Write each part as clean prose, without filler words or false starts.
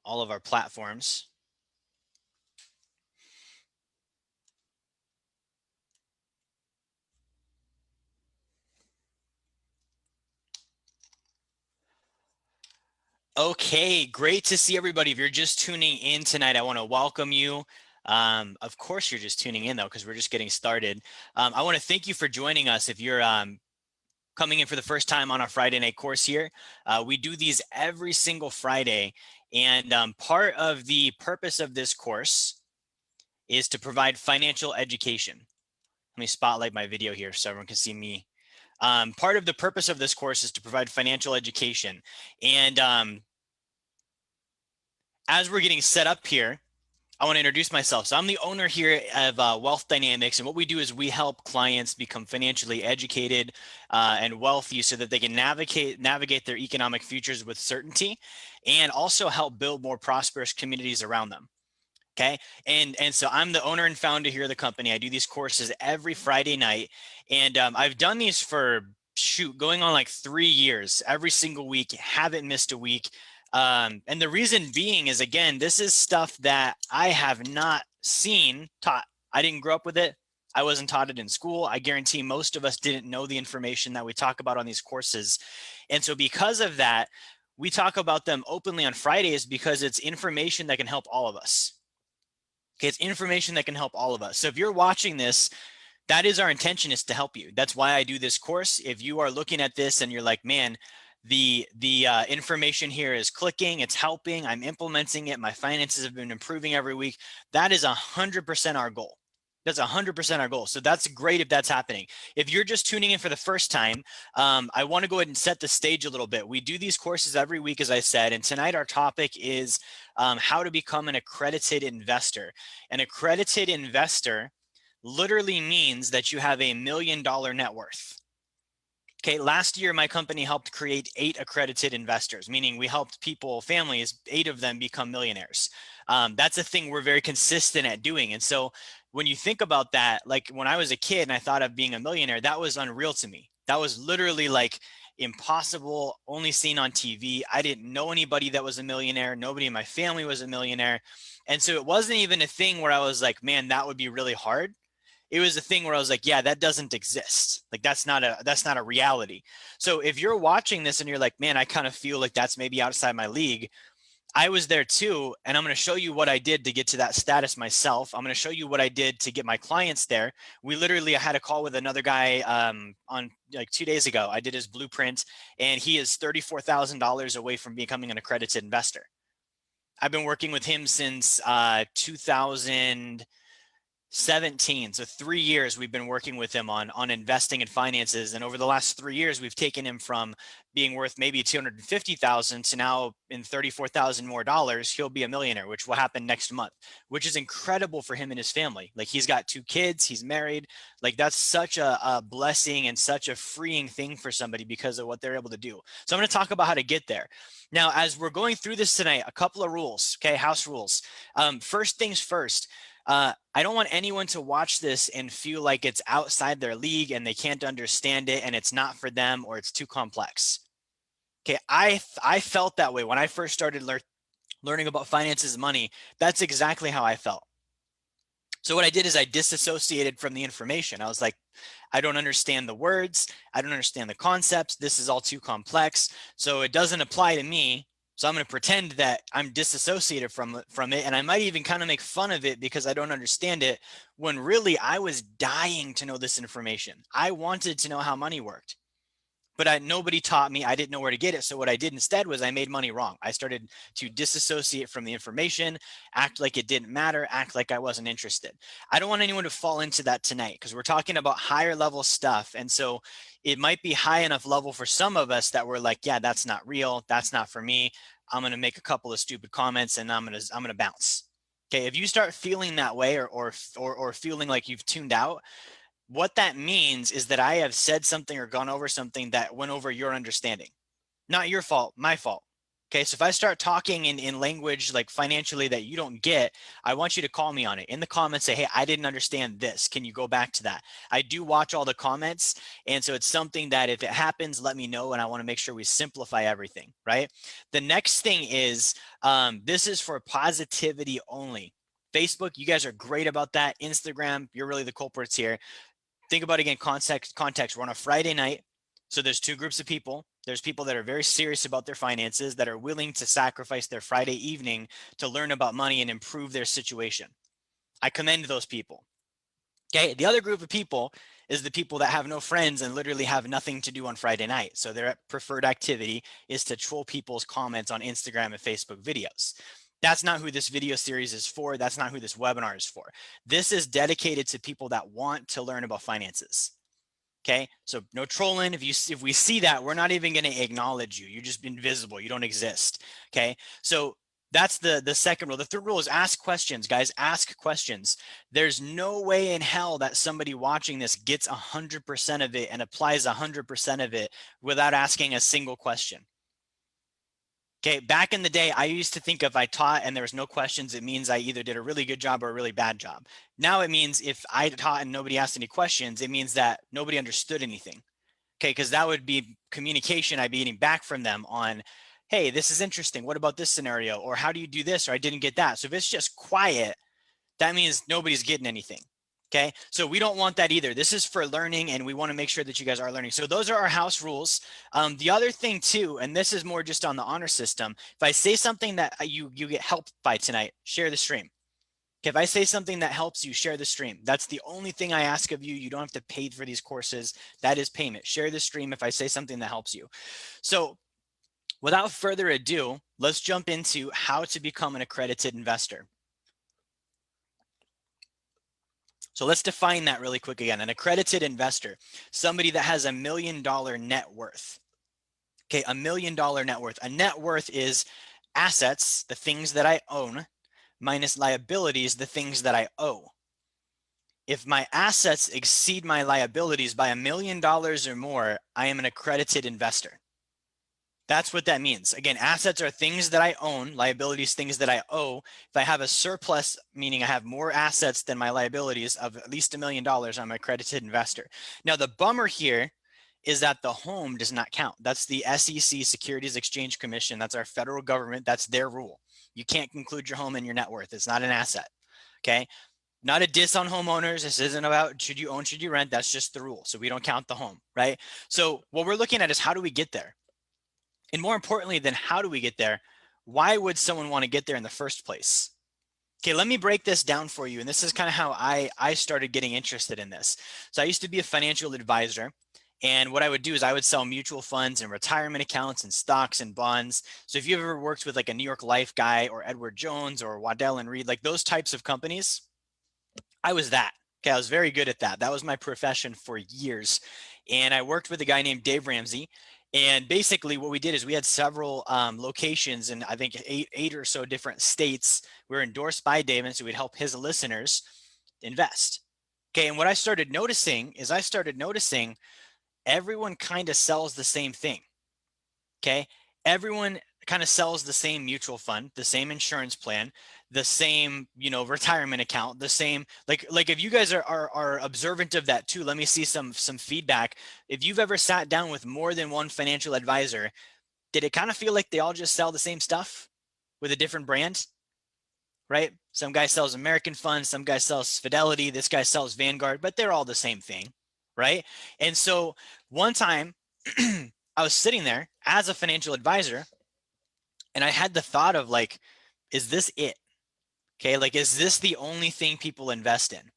all of our platforms. Okay, great to see everybody. If you're just tuning in tonight, I want to welcome you. Of course, you're just tuning in though, because we're just getting started. I want to thank you for joining us. If you're coming in for the first time on our Friday night course here, we do these every single Friday. And part of the purpose of this course is to provide financial education. Let me spotlight my video here so everyone can see me. Part of the purpose of this course is to provide financial education. And as we're getting set up here, I want to introduce myself. So I'm the owner here of Wealth Dynamics, and what we do is we help clients become financially educated and wealthy so that they can navigate their economic futures with certainty, and also help build more prosperous communities around them. Okay, and so I'm the owner and founder here of the company. I do these courses every Friday night, and I've done these for going on like 3 years, every single week, haven't missed a week. And the reason being is, again, this is stuff that I have not seen taught. I didn't grow up with it. I wasn't taught it in school. I guarantee most of us didn't know the information that we talk about on these courses. And so because of that, we talk about them openly on Fridays because it's information that can help all of us. Okay, it's information that can help all of us. So if you're watching this, that is our intention, is to help you. That's why I do this course. If you are looking at this and you're like, man, the information here is clicking, it's helping, I'm implementing it, my finances have been improving every week, that is 100% our goal. That's 100% our goal. So that's great if that's happening. If you're just tuning in for the first time, I want to go ahead and set the stage a little bit. We do these courses every week, as I said, and tonight our topic is how to become an accredited investor. An accredited investor literally means that you have $1 million net worth. Okay, last year my company helped create 8 accredited investors, meaning we helped people, families, 8 of them become millionaires. That's a thing we're very consistent at doing. And so when you think about that, like when I was a kid and I thought of being a millionaire, that was unreal to me. That was literally like impossible, only seen on TV. I didn't know anybody that was a millionaire. Nobody in my family was a millionaire. And so it wasn't even a thing where I was like, man, that would be really hard. It was a thing where I was like, yeah, that doesn't exist. Like that's not a reality. So if you're watching this and you're like, man, I kind of feel like that's maybe outside my league, I was there too. And I'm going to show you what I did to get to that status myself. I'm going to show you what I did to get my clients there. I had a call with another guy on like 2 days ago. I did his blueprint, and he is $34,000 away from becoming an accredited investor. I've been working with him since 2017. So 3 years we've been working with him on investing in finances. And over the last 3 years, we've taken him from being worth maybe 250,000 to now in 34,000 more dollars, he'll be a millionaire, which will happen next month, which is incredible for him and his family. Like he's got 2 kids, he's married. Like that's such a blessing and such a freeing thing for somebody because of what they're able to do. So I'm going to talk about how to get there. Now, as we're going through this tonight, a couple of rules, okay, house rules. First things first, I don't want anyone to watch this and feel like it's outside their league and they can't understand it and it's not for them or it's too complex. Okay, I felt that way when I first started learning about finances and money. That's exactly how I felt. So what I did is I disassociated from the information. I was like, I don't understand the words. I don't understand the concepts. This is all too complex. So it doesn't apply to me. So I'm going to pretend that I'm disassociated from it. And I might even kind of make fun of it because I don't understand it, when really I was dying to know this information. I wanted to know how money worked, but nobody taught me. I didn't know where to get it. So what I did instead was I made money wrong. I started to disassociate from the information, act like it didn't matter, act like I wasn't interested. I don't want anyone to fall into that tonight because we're talking about higher level stuff. And so it might be high enough level for some of us that we're like, yeah, that's not real. That's not for me. I'm going to make a couple of stupid comments and I'm going to bounce. Okay. If you start feeling that way or feeling like you've tuned out, what that means is that I have said something or gone over something that went over your understanding. Not your fault, my fault. Okay, so if I start talking in language like financially that you don't get, I want you to call me on it. In the comments, say, hey, I didn't understand this. Can you go back to that? I do watch all the comments. And so it's something that if it happens, let me know. And I want to make sure we simplify everything, right? The next thing is this is for positivity only. Facebook, you guys are great about that. Instagram, you're really the culprits here. Think about, again, context. We're on a Friday night. So there's two groups of people. There's people that are very serious about their finances, that are willing to sacrifice their Friday evening to learn about money and improve their situation. I commend those people. Okay. The other group of people is the people that have no friends and literally have nothing to do on Friday night. So their preferred activity is to troll people's comments on Instagram and Facebook videos. That's not who this video series is for. That's not who this webinar is for. This is dedicated to people that want to learn about finances. Okay, so no trolling. If we see that, we're not even going to acknowledge you. You're just invisible. You don't exist. Okay, so that's the second rule. The third rule is ask questions, guys. Ask questions. There's no way in hell that somebody watching this gets 100% of it and applies 100% of it without asking a single question. Okay, back in the day, I used to think if I taught and there was no questions, it means I either did a really good job or a really bad job. Now it means if I taught and nobody asked any questions, it means that nobody understood anything. Okay, because that would be communication I'd be getting back from them on, hey, this is interesting. What about this scenario? Or how do you do this? Or I didn't get that. So if it's just quiet, that means nobody's getting anything. Okay, so we don't want that either. This is for learning, and we want to make sure that you guys are learning. So those are our house rules. The other thing too, and this is more just on the honor system, if I say something that you get helped by tonight, share the stream. Okay, if I say something that helps you, share the stream. That's the only thing I ask of you. You don't have to pay for these courses. That is payment. Share the stream if I say something that helps you. So without further ado, let's jump into how to become an accredited investor. So let's define that really quick again. An accredited investor, somebody that has $1 million net worth. Okay, $1 million net worth. A net worth is assets, the things that I own, minus liabilities, the things that I owe. If my assets exceed my liabilities by $1 million or more, I am an accredited investor. That's what that means. Again, assets are things that I own, liabilities, things that I owe. If I have a surplus, meaning I have more assets than my liabilities of at least $1 million, I'm an accredited investor. Now, the bummer here is that the home does not count. That's the SEC, Securities Exchange Commission. That's our federal government. That's their rule. You can't include your home in your net worth. It's not an asset. Okay. Not a diss on homeowners. This isn't about should you own, should you rent. That's just the rule. So we don't count the home, right? So what we're looking at is how do we get there? And more importantly than how do we get there, why would someone want to get there in the first place? Okay, let me break this down for you. And this is kind of how I started getting interested in this. So I used to be a financial advisor. And what I would do is I would sell mutual funds and retirement accounts and stocks and bonds. So if you ever worked with like a New York Life guy or Edward Jones or Waddell and Reed, like those types of companies, I was that. Okay, I was very good at that. That was my profession for years. And I worked with a guy named Dave Ramsey. And basically what we did is we had several locations in I think eight or so different states. We were endorsed by Dave, and so we'd help his listeners invest. Okay, and what I started noticing is everyone kind of sells the same thing. Okay, everyone kind of sells the same mutual fund, the same insurance plan, the same, retirement account, the same, like if you guys are observant of that too, let me see some feedback. If you've ever sat down with more than one financial advisor, did it kind of feel like they all just sell the same stuff with a different brand, right? Some guy sells American Funds, some guy sells Fidelity, this guy sells Vanguard, but they're all the same thing, right? And so one time I was sitting there as a financial advisor and I had the thought of like, is this it? Okay, like, is this the only thing people invest in?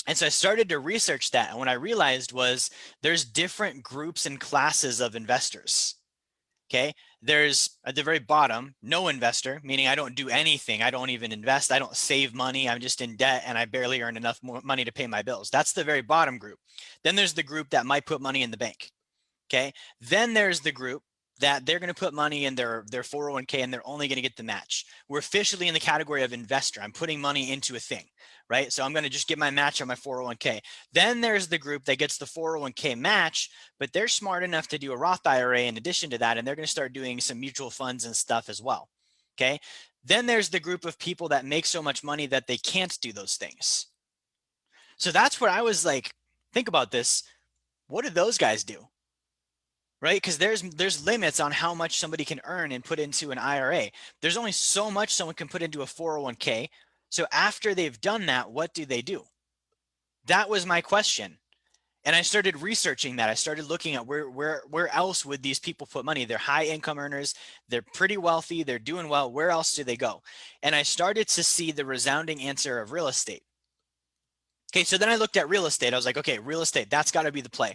And so I started to research that. And what I realized was there's different groups and classes of investors. Okay, there's at the very bottom, no investor, meaning I don't do anything. I don't even invest. I don't save money. I'm just in debt and I barely earn enough money to pay my bills. That's the very bottom group. Then there's the group that might put money in the bank. Okay, then there's the group that they're going to put money in their 401k and they're only going to get the match. We're officially in the category of investor. I'm putting money into a thing, right? So I'm going to just get my match on my 401k. Then there's the group that gets the 401k match, but they're smart enough to do a Roth IRA in addition to that, and they're going to start doing some mutual funds and stuff as well. Okay. Then there's the group of people that make so much money that they can't do those things. So that's where I was like, think about this. What do those guys do? Right? Because there's limits on how much somebody can earn and put into an IRA. There's only so much someone can put into a 401k. So after they've done that, what do they do? That was my question. And I started researching that. I started looking at where else would these people put money? They're high income earners. They're pretty wealthy. They're doing well. Where else do they go? And I started to see the resounding answer of real estate. Okay, so then I looked at real estate. I was like, okay, real estate, that's got to be the play.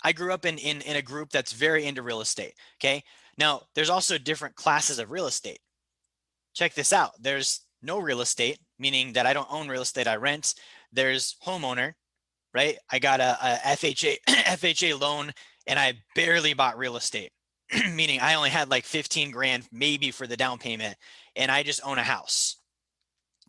I grew up in a group that's very into real estate. Okay, now there's also different classes of real estate. Check this out. There's no real estate, meaning that I don't own real estate, I rent. There's homeowner, right? I got a FHA FHA loan and I barely bought real estate, meaning I only had like 15 grand maybe for the down payment and I just own a house.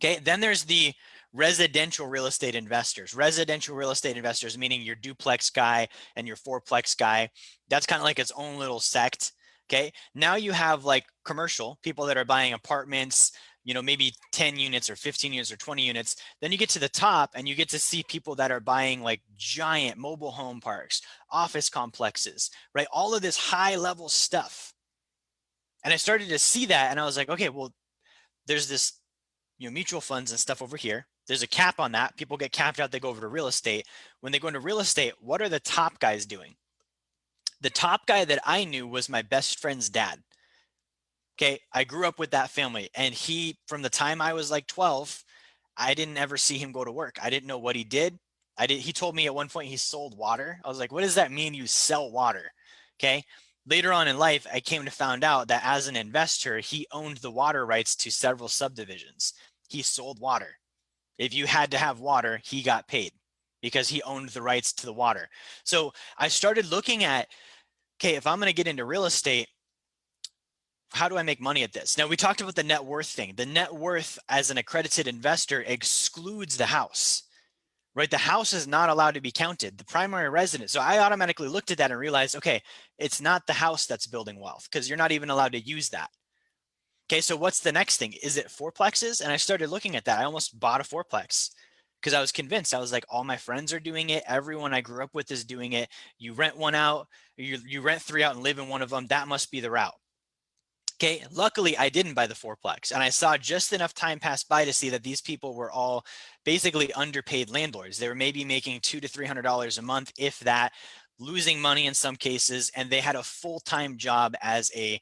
Okay, then there's the residential real estate investors. Residential real estate investors, meaning your duplex guy and your fourplex guy. That's kind of like its own little sect. Okay, now you have like commercial people that are buying apartments, maybe 10 units or 15 units or 20 units. Then you get to the top and you get to see people that are buying like giant mobile home parks, office complexes, right? All of this high level stuff. And I started to see that and I was like, okay, well, there's this mutual funds and stuff over here. There's a cap on that. People get capped out, they go over to real estate. When they go into real estate, what are the top guys doing? The top guy that I knew was my best friend's dad. Okay, I grew up with that family, and he, from the time I was like 12, I didn't ever see him go to work. I didn't know what he did. He told me at one point he sold water. I was like, what does that mean, you sell water? Okay. Later on in life, I came to find out that as an investor, he owned the water rights to several subdivisions. He sold water. If you had to have water, he got paid because he owned the rights to the water. So I started looking at, okay, if I'm going to get into real estate, how do I make money at this? Now, we talked about the net worth thing. The net worth as an accredited investor excludes the house, right? The house is not allowed to be counted, the primary residence. So I automatically looked at that and realized, okay, it's not the house that's building wealth because you're not even allowed to use that. Okay, so what's the next thing? Is it fourplexes? And I started looking at that. I almost bought a fourplex because I was convinced. I was like, all my friends are doing it. Everyone I grew up with is doing it. You rent one out, you rent 3 out and live in one of them. That must be the route. Okay, luckily I didn't buy the fourplex, and I saw just enough time pass by to see that these people were all basically underpaid landlords. They were maybe making $200 to $300 a month, if that, losing money in some cases, and they had a full-time job as a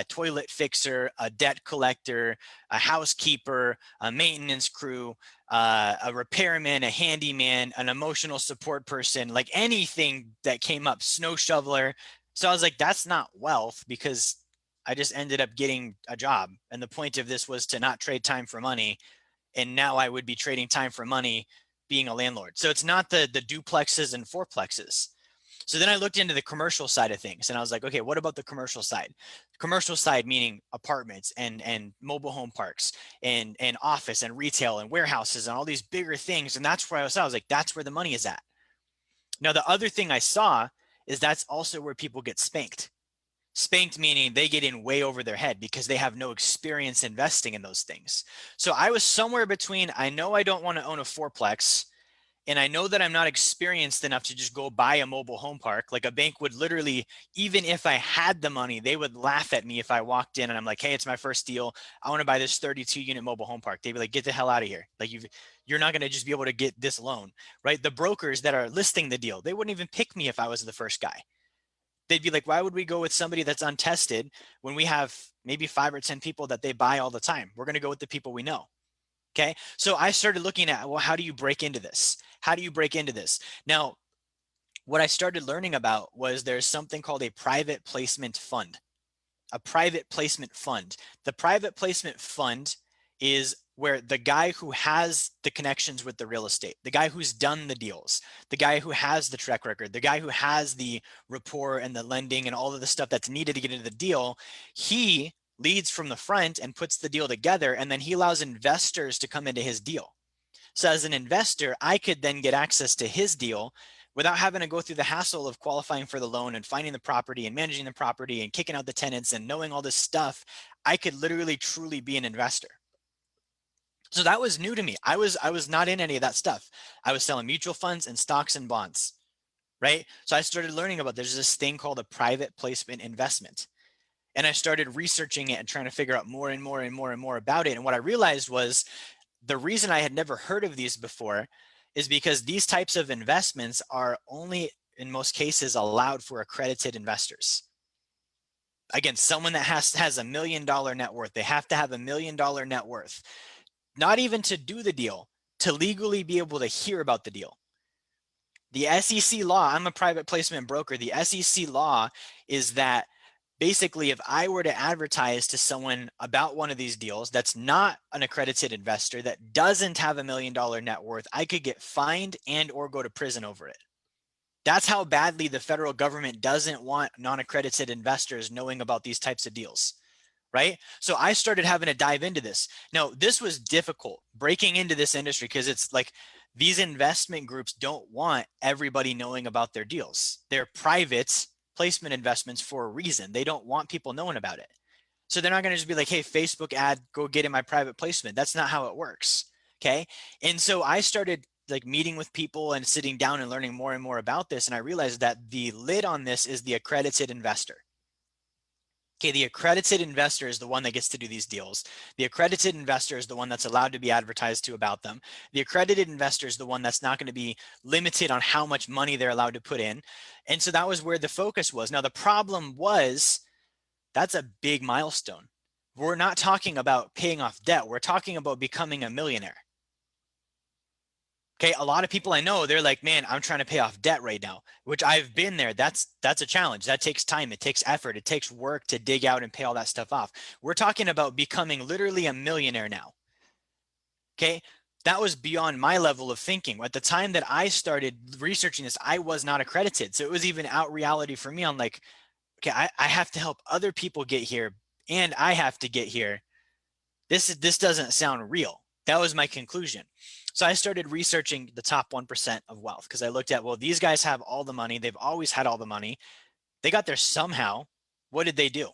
toilet fixer, a debt collector, a housekeeper, a maintenance crew, a repairman, a handyman, an emotional support person, like anything that came up, snow shoveler. So I was like, that's not wealth because I just ended up getting a job. And the point of this was to not trade time for money. And now I would be trading time for money being a landlord. So it's not the duplexes and fourplexes. So then I looked into the commercial side of things and I was like, okay, what about the commercial side? Commercial side meaning apartments and mobile home parks and office and retail and warehouses and all these bigger things. And that's where I was like, that's where the money is at. Now, the other thing I saw is that's also where people get spanked. Spanked meaning they get in way over their head because they have no experience investing in those things. So I was somewhere between, I know I don't want to own a fourplex, and I know that I'm not experienced enough to just go buy a mobile home park. Like a bank would literally, even if I had the money, they would laugh at me if I walked in and I'm like, hey, it's my first deal. I want to buy this 32 unit mobile home park. They'd be like, get the hell out of here. Like you're not going to just be able to get this loan, right? The brokers that are listing the deal, they wouldn't even pick me if I was the first guy. They'd be like, why would we go with somebody that's untested when we have maybe 5 or 10 people that they buy all the time? We're going to go with the people we know. Okay. So I started looking at, well, how do you break into this? How do you break into this? Now, what I started learning about was there's something called a private placement fund. A private placement fund. The private placement fund is where the guy who has the connections with the real estate, the guy who's done the deals, the guy who has the track record, the guy who has the rapport and the lending and all of the stuff that's needed to get into the deal, he leads from the front and puts the deal together, and then he allows investors to come into his deal. So as an investor, I could then get access to his deal without having to go through the hassle of qualifying for the loan and finding the property and managing the property and kicking out the tenants and knowing all this stuff. I could literally truly be an investor. So that was new to me. I was not in any of that stuff. I was selling mutual funds and stocks and bonds, right? So I started learning about there's this thing called a private placement investment. And I started researching it and trying to figure out more and more and more and more about it. And what I realized was the reason I had never heard of these before is because these types of investments are only in most cases allowed for accredited investors. Again, someone that has $1 million net worth, they have to have $1 million net worth, not even to do the deal, to legally be able to hear about the deal. The SEC law, I'm a private placement broker. The SEC law is that basically, if I were to advertise to someone about one of these deals that's not an accredited investor, that doesn't have $1 million net worth, I could get fined and or go to prison over it. That's how badly the federal government doesn't want non-accredited investors knowing about these types of deals, right? So I started having to dive into this. Now, this was difficult breaking into this industry because it's like these investment groups don't want everybody knowing about their deals. They're private placement investments for a reason. They don't want people knowing about it. So they're not going to just be like, hey, Facebook ad, go get in my private placement. That's not how it works. Okay. And so I started like meeting with people and sitting down and learning more and more about this. And I realized that the lid on this is the accredited investor. Okay, the accredited investor is the one that gets to do these deals. The accredited investor is the one that's allowed to be advertised to about them. The accredited investor is the one that's not going to be limited on how much money they're allowed to put in. And so that was where the focus was. Now, the problem was that's a big milestone. We're not talking about paying off debt. We're talking about becoming a millionaire. Okay, a lot of people I know, they're like, man, I'm trying to pay off debt right now, which I've been there. That's a challenge. That takes time. It takes effort. It takes work to dig out and pay all that stuff off. We're talking about becoming literally a millionaire now. Okay, that was beyond my level of thinking. At the time that I started researching this, I was not accredited. So it was even out reality for me. I'm like, okay, I have to help other people get here and I have to get here. This doesn't sound real. That was my conclusion. So I started researching the top 1% of wealth because I looked at, well, these guys have all the money. They've always had all the money. They got there somehow. What did they do?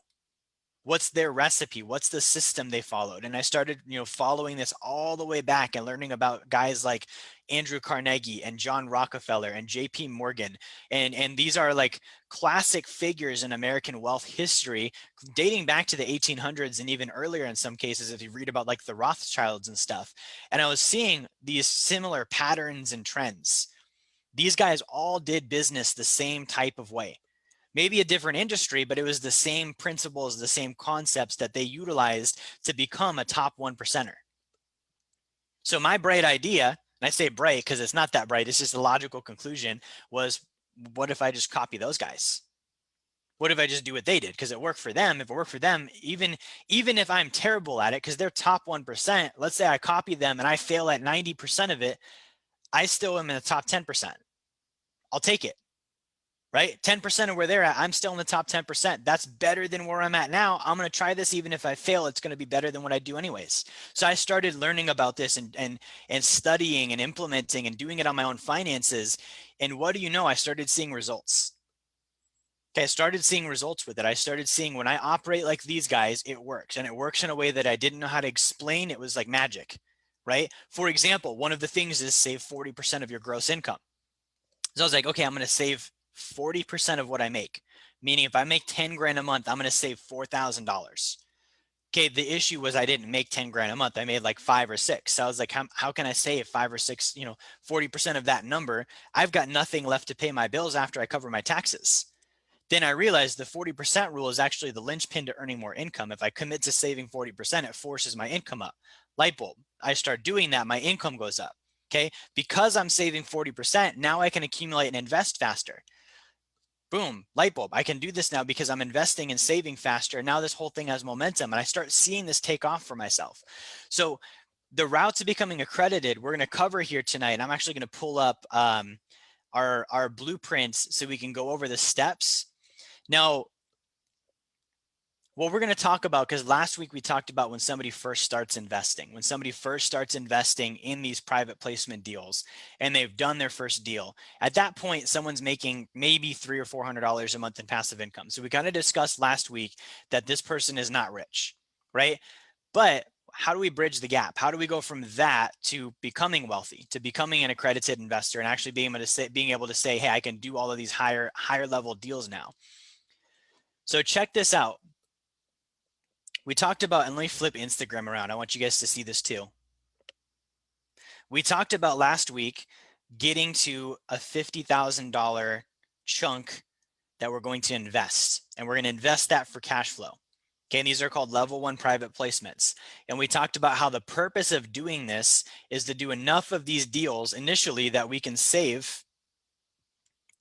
What's their recipe? What's the system they followed? And I started, following this all the way back and learning about guys like Andrew Carnegie and John Rockefeller and JP Morgan. And these are like classic figures in American wealth history dating back to the 1800s and even earlier in some cases if you read about like the Rothschilds and stuff. And I was seeing these similar patterns and trends. These guys all did business the same type of way. Maybe a different industry, but it was the same principles, the same concepts that they utilized to become a top 1%er. So my bright idea, and I say bright because it's not that bright, it's just a logical conclusion, was what if I just copy those guys? What if I just do what they did? Because it worked for them. If it worked for them, even if I'm terrible at it, because they're top 1%, let's say I copy them and I fail at 90% of it, I still am in the top 10%. I'll take it. Right? 10% of where they're at, I'm still in the top 10%. That's better than where I'm at now. I'm going to try this. Even if I fail, it's going to be better than what I do anyways. So I started learning about this and studying and implementing and doing it on my own finances. And what do you know? I started seeing results. Okay, I started seeing results with it. I started seeing when I operate like these guys, it works. And it works in a way that I didn't know how to explain. It was like magic, right? For example, one of the things is save 40% of your gross income. So I was like, okay, I'm going to save 40% of what I make, meaning if I make 10 grand a month, I'm going to save $4,000. Okay, the issue was I didn't make 10 grand a month. I made like 5 or 6. So I was like, how can I save 5 or 6, 40% of that number? I've got nothing left to pay my bills after I cover my taxes. Then I realized the 40% rule is actually the linchpin to earning more income. If I commit to saving 40%, it forces my income up. Light bulb. I start doing that, my income goes up. Okay, because I'm saving 40%, now I can accumulate and invest faster. boom, light bulb. I can do this now because I'm investing and saving faster. And now this whole thing has momentum and I start seeing this take off for myself. So the route to becoming accredited, we're going to cover here tonight. And I'm actually going to pull up our blueprints so we can go over the steps. Now, what we're going to talk about, because last week we talked about when somebody first starts investing, in these private placement deals and they've done their first deal. At that point, someone's making maybe $300 or $400 a month in passive income. So we kind of discussed last week that this person is not rich, right? But how do we bridge the gap? How do we go from that to becoming wealthy, to becoming an accredited investor and actually being able to say, hey, I can do all of these higher level deals now? So check this out. We talked about, and let me flip Instagram around. I want you guys to see this too. We talked about last week getting to a $50,000 chunk that we're going to invest, and we're going to invest that for cash flow. Okay, and these are called level 1 private placements. And we talked about how the purpose of doing this is to do enough of these deals initially that we can save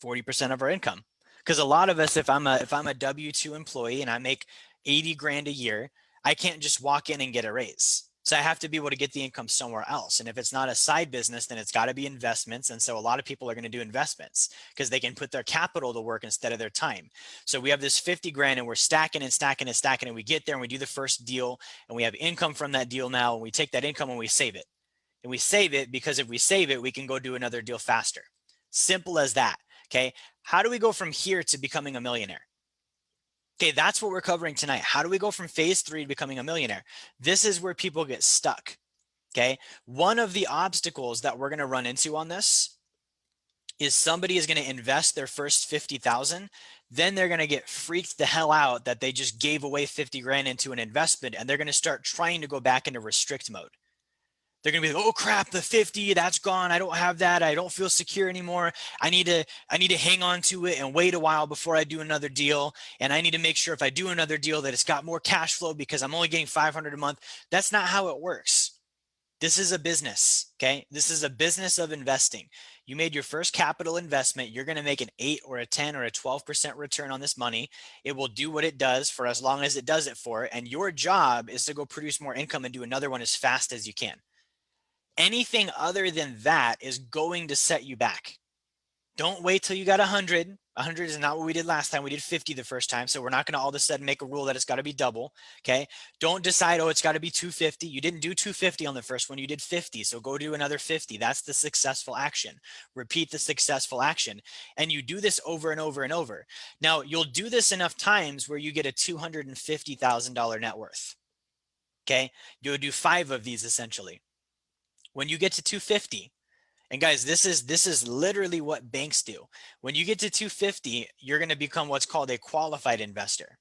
40% of our income. Because a lot of us, if I'm a W-2 employee and I make 80 grand a year, I can't just walk in and get a raise. So I have to be able to get the income somewhere else. And if it's not a side business, then it's got to be investments. And so a lot of people are going to do investments because they can put their capital to work instead of their time. So we have this 50 grand and we're stacking and stacking and stacking. And we get there and we do the first deal and we have income from that deal now. And we take that income and we save it. And we save it because if we save it, we can go do another deal faster. Simple as that. Okay. How do we go from here to becoming a millionaire? Okay, that's what we're covering tonight. How do we go from phase 3 to becoming a millionaire? This is where people get stuck. Okay, one of the obstacles that we're going to run into on this is somebody is going to invest their first 50,000, then they're going to get freaked the hell out that they just gave away 50 grand into an investment, and they're going to start trying to go back into restrict mode. They're going to be like, oh crap, the 50, that's gone. I don't have that. I don't feel secure anymore. I need to hang on to it and wait a while before I do another deal. And I need to make sure if I do another deal that it's got more cash flow because I'm only getting 500 a month. That's not how it works. This is a business, okay? This is a business of investing. You made your first capital investment. You're going to make an 8 or a 10 or a 12% return on this money. It will do what it does for as long as it does it for. And your job is to go produce more income and do another one as fast as you can. Anything other than that is going to set you back. Don't wait till you got 100. 100 is not what we did last time. We did 50 the first time. So we're not going to all of a sudden make a rule that it's got to be double. Okay. Don't decide, oh, it's got to be 250. You didn't do 250 on the first one. You did 50. So go do another 50. That's the successful action. Repeat the successful action. And you do this over and over and over. Now, you'll do this enough times where you get a $250,000 net worth. Okay. You'll do 5 of these essentially. When you get to 250, and guys, this is literally what banks do. When you get to 250, you're going to become what's called a qualified investor.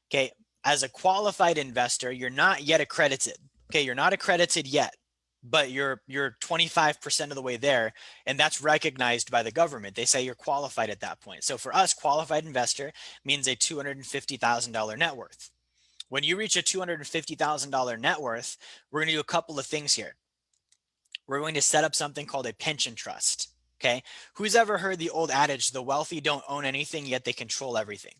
Okay, as a qualified investor, you're not yet accredited. Okay, you're not accredited yet, but you're 25% of the way there, and that's recognized by the government. They say you're qualified at that point. So for us, qualified investor means a $250,000 net worth. When you reach a $250,000 net worth, we're going to do a couple of things here. We're going to set up something called a pension trust. Okay. Who's ever heard the old adage, the wealthy don't own anything, yet they control everything?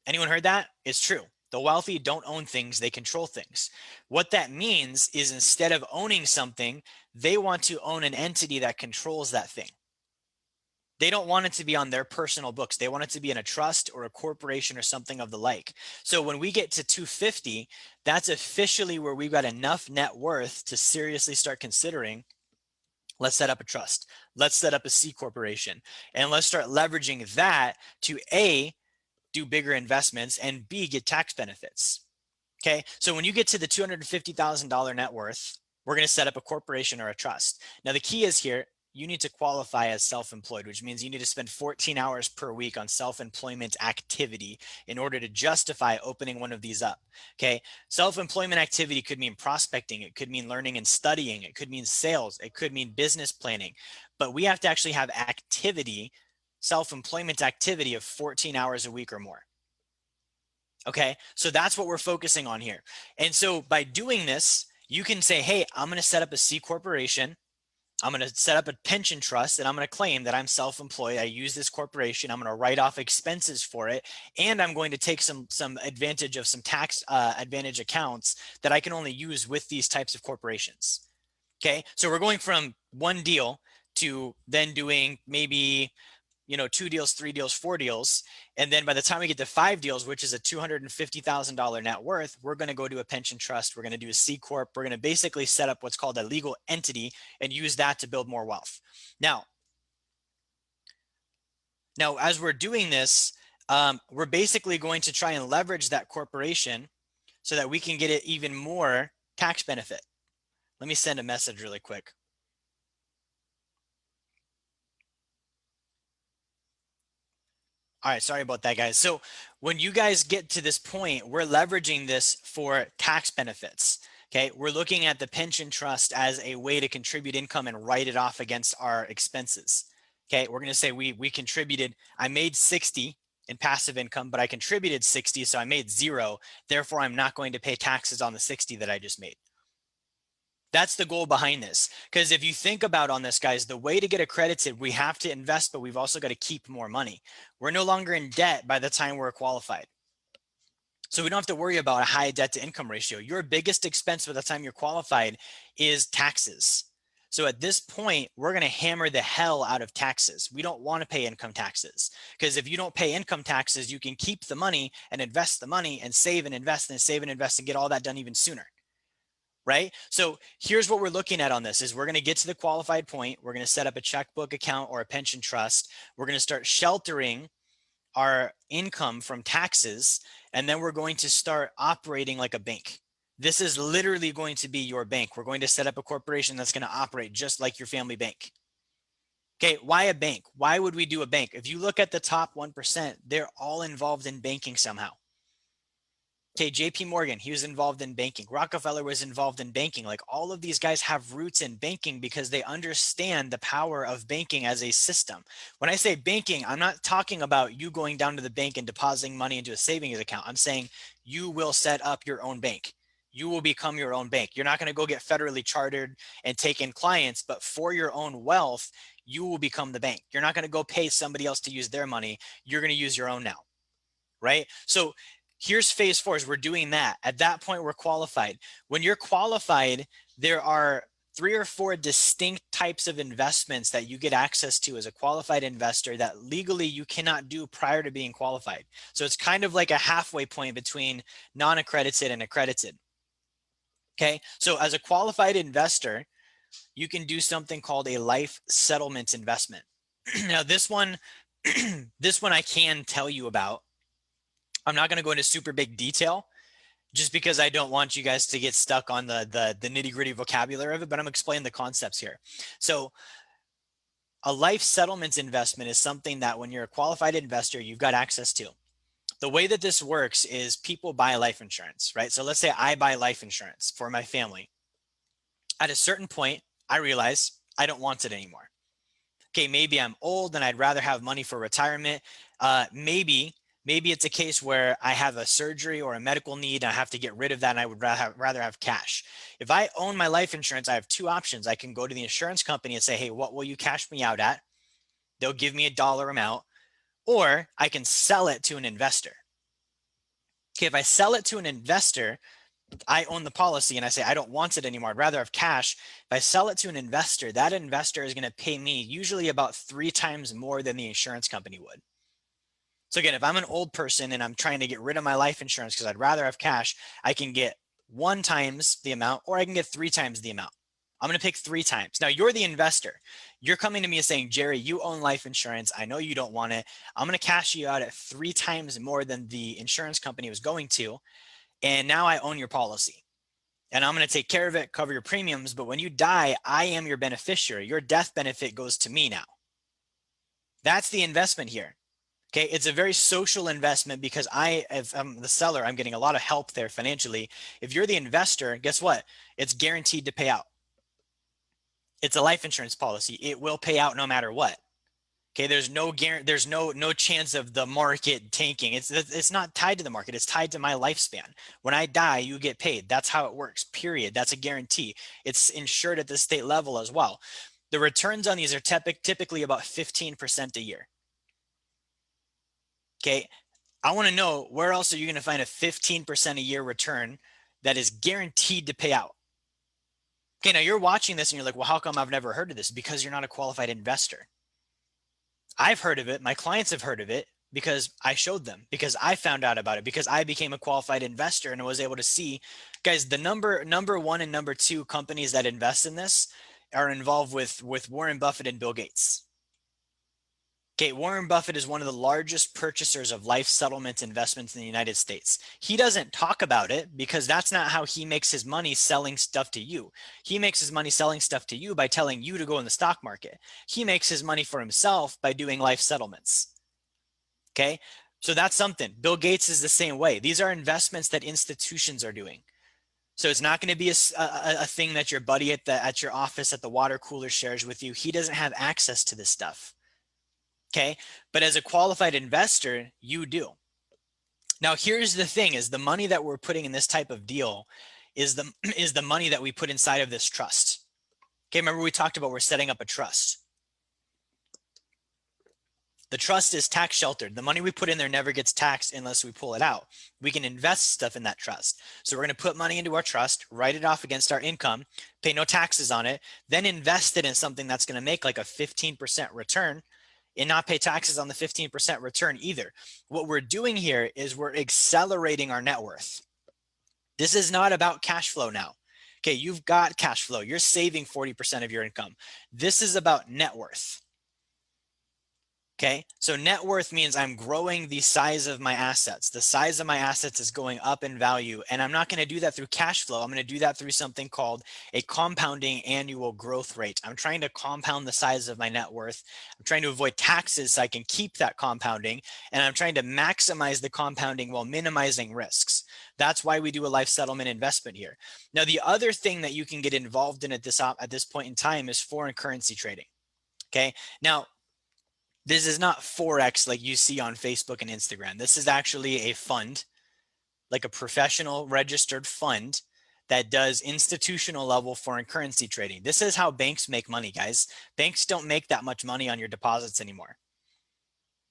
Anyone heard that? It's true. The wealthy don't own things, they control things. What that means is instead of owning something, they want to own an entity that controls that thing. They don't want it to be on their personal books. They want it to be in a trust or a corporation or something of the like. So when we get to 250, that's officially where we've got enough net worth to seriously start considering, let's set up a trust. Let's set up a C corporation. And let's start leveraging that to A, do bigger investments, and B, get tax benefits. Okay, so when you get to the $250,000 net worth, we're going to set up a corporation or a trust. Now the key is here, you need to qualify as self-employed, which means you need to spend 14 hours per week on self-employment activity in order to justify opening one of these up. Okay, self-employment activity could mean prospecting, it could mean learning and studying, it could mean sales, it could mean business planning, but we have to actually have activity, self-employment activity of 14 hours a week or more. Okay, so that's what we're focusing on here. And so by doing this, you can say, hey, I'm going to set up a C corporation. I'm going to set up a pension trust and I'm going to claim that I'm self-employed. I use this corporation. I'm going to write off expenses for it. And I'm going to take some advantage of some tax advantage accounts that I can only use with these types of corporations. Okay. So we're going from one deal to then doing maybe, 2 deals, 3 deals, 4 deals. And then by the time we get to 5 deals, which is a $250,000 net worth, we're going to go to a pension trust. We're going to do a C Corp. We're going to basically set up what's called a legal entity and use that to build more wealth. Now, as we're doing this, we're basically going to try and leverage that corporation so that we can get it even more tax benefit. Let me send a message really quick. All right, sorry about that, guys. So when you guys get to this point, we're leveraging this for tax benefits. Okay, we're looking at the pension trust as a way to contribute income and write it off against our expenses. Okay, we're going to say we contributed, I made 60 in passive income, but I contributed 60, so I made 0. Therefore, I'm not going to pay taxes on the 60 that I just made. That's the goal behind this. Because if you think about on this, guys, the way to get accredited, we have to invest, but we've also got to keep more money. We're no longer in debt by the time we're qualified. So we don't have to worry about a high debt to income ratio. Your biggest expense by the time you're qualified is taxes. So at this point, we're going to hammer the hell out of taxes. We don't want to pay income taxes because if you don't pay income taxes, you can keep the money and invest the money and save and invest and save and invest and get all that done even sooner. Right? So here's what we're looking at on this is we're going to get to the qualified point. We're going to set up a checkbook account or a pension trust. We're going to start sheltering our income from taxes, and then we're going to start operating like a bank. This is literally going to be your bank. We're going to set up a corporation that's going to operate just like your family bank. Okay, why a bank? Why would we do a bank? If you look at the top 1%, they're all involved in banking somehow. Okay, JP Morgan, he was involved in banking. Rockefeller was involved in banking. Like all of these guys have roots in banking because they understand the power of banking as a system. When I say banking, I'm not talking about you going down to the bank and depositing money into a savings account. I'm saying you will set up your own bank. You will become your own bank. You're not going to go get federally chartered and take in clients, but for your own wealth, you will become the bank. You're not going to go pay somebody else to use their money. You're going to use your own now, right? So here's phase 4 is we're doing that. At that point, we're qualified. When you're qualified, there are 3 or 4 distinct types of investments that you get access to as a qualified investor that legally you cannot do prior to being qualified. So it's kind of like a halfway point between non-accredited and accredited. Okay, so as a qualified investor, you can do something called a life settlement investment. Now, this one I can tell you about. I'm not going to go into super big detail just because I don't want you guys to get stuck on the nitty-gritty vocabulary of it, but I'm explaining the concepts here. So a life settlements investment is something that when you're a qualified investor, you've got access to. The way that this works is people buy life insurance, right? So let's say I buy life insurance for my family. At a certain point, I realize I don't want it anymore. Okay, maybe I'm old and I'd rather have money for retirement. Maybe it's a case where I have a surgery or a medical need and I have to get rid of that and I would rather have cash. If I own my life insurance, I have 2 options. I can go to the insurance company and say, hey, what will you cash me out at? They'll give me a dollar amount, or I can sell it to an investor. Okay, if I sell it to an investor, I own the policy and I say, I don't want it anymore. I'd rather have cash. If I sell it to an investor, that investor is going to pay me usually about 3 times more than the insurance company would. So again, if I'm an old person and I'm trying to get rid of my life insurance because I'd rather have cash, I can get 1 times the amount, or I can get 3 times the amount. I'm going to pick 3 times. Now you're the investor. You're coming to me and saying, Jerry, you own life insurance. I know you don't want it. I'm going to cash you out at 3 times more than the insurance company was going to. And now I own your policy. And I'm going to take care of it, cover your premiums. But when you die, I am your beneficiary. Your death benefit goes to me now. That's the investment here. Okay, it's a very social investment because if I'm the seller, I'm getting a lot of help there financially. If you're the investor, guess what? It's guaranteed to pay out. It's a life insurance policy. It will pay out no matter what. Okay, there's no chance of the market tanking. It's not tied to the market. It's tied to my lifespan. When I die, you get paid. That's how it works. Period. That's a guarantee. It's insured at the state level as well. The returns on these are typically about 15% a year. Okay. I want to know, where else are you going to find a 15% a year return that is guaranteed to pay out? Okay, now you're watching this and you're like, well, how come I've never heard of this? Because you're not a qualified investor. I've heard of it. My clients have heard of it because I showed them, because I found out about it, because I became a qualified investor and was able to see, guys, the number one and number two companies that invest in this are involved with Warren Buffett and Bill Gates. Okay, Warren Buffett is one of the largest purchasers of life settlement investments in the United States. He doesn't talk about it because that's not how he makes his money selling stuff to you. He makes his money selling stuff to you by telling you to go in the stock market. He makes his money for himself by doing life settlements. Okay, so that's something. Bill Gates is the same way. These are investments that institutions are doing. So it's not going to be a thing that your buddy at your office at the water cooler shares with you. He doesn't have access to this stuff. Okay. But as a qualified investor, you do. Now, here's the thing, is the money that we're putting in this type of deal is the money that we put inside of this trust. Okay. Remember we talked about we're setting up a trust. The trust is tax sheltered. The money we put in there never gets taxed unless we pull it out. We can invest stuff in that trust. So we're going to put money into our trust, write it off against our income, pay no taxes on it, then invest it in something that's going to make like a 15% return and not pay taxes on the 15% return either. What we're doing here is we're accelerating our net worth. This is not about cash flow now. Okay, you've got cash flow. You're saving 40% of your income. This is about net worth. Okay, so net worth means I'm growing the size of my assets. The size of my assets is going up in value, and I'm not going to do that through cash flow. I'm going to do that through something called a compounding annual growth rate. I'm trying to compound the size of my net worth. I'm trying to avoid taxes so I can keep that compounding, and I'm trying to maximize the compounding while minimizing risks. That's why we do a life settlement investment here. Now, the other thing that you can get involved in at this point in time is foreign currency trading. Okay, now, this is not Forex like you see on Facebook and Instagram. This is actually a fund, like a professional registered fund that does institutional level foreign currency trading. This is how banks make money, guys. Banks don't make that much money on your deposits anymore.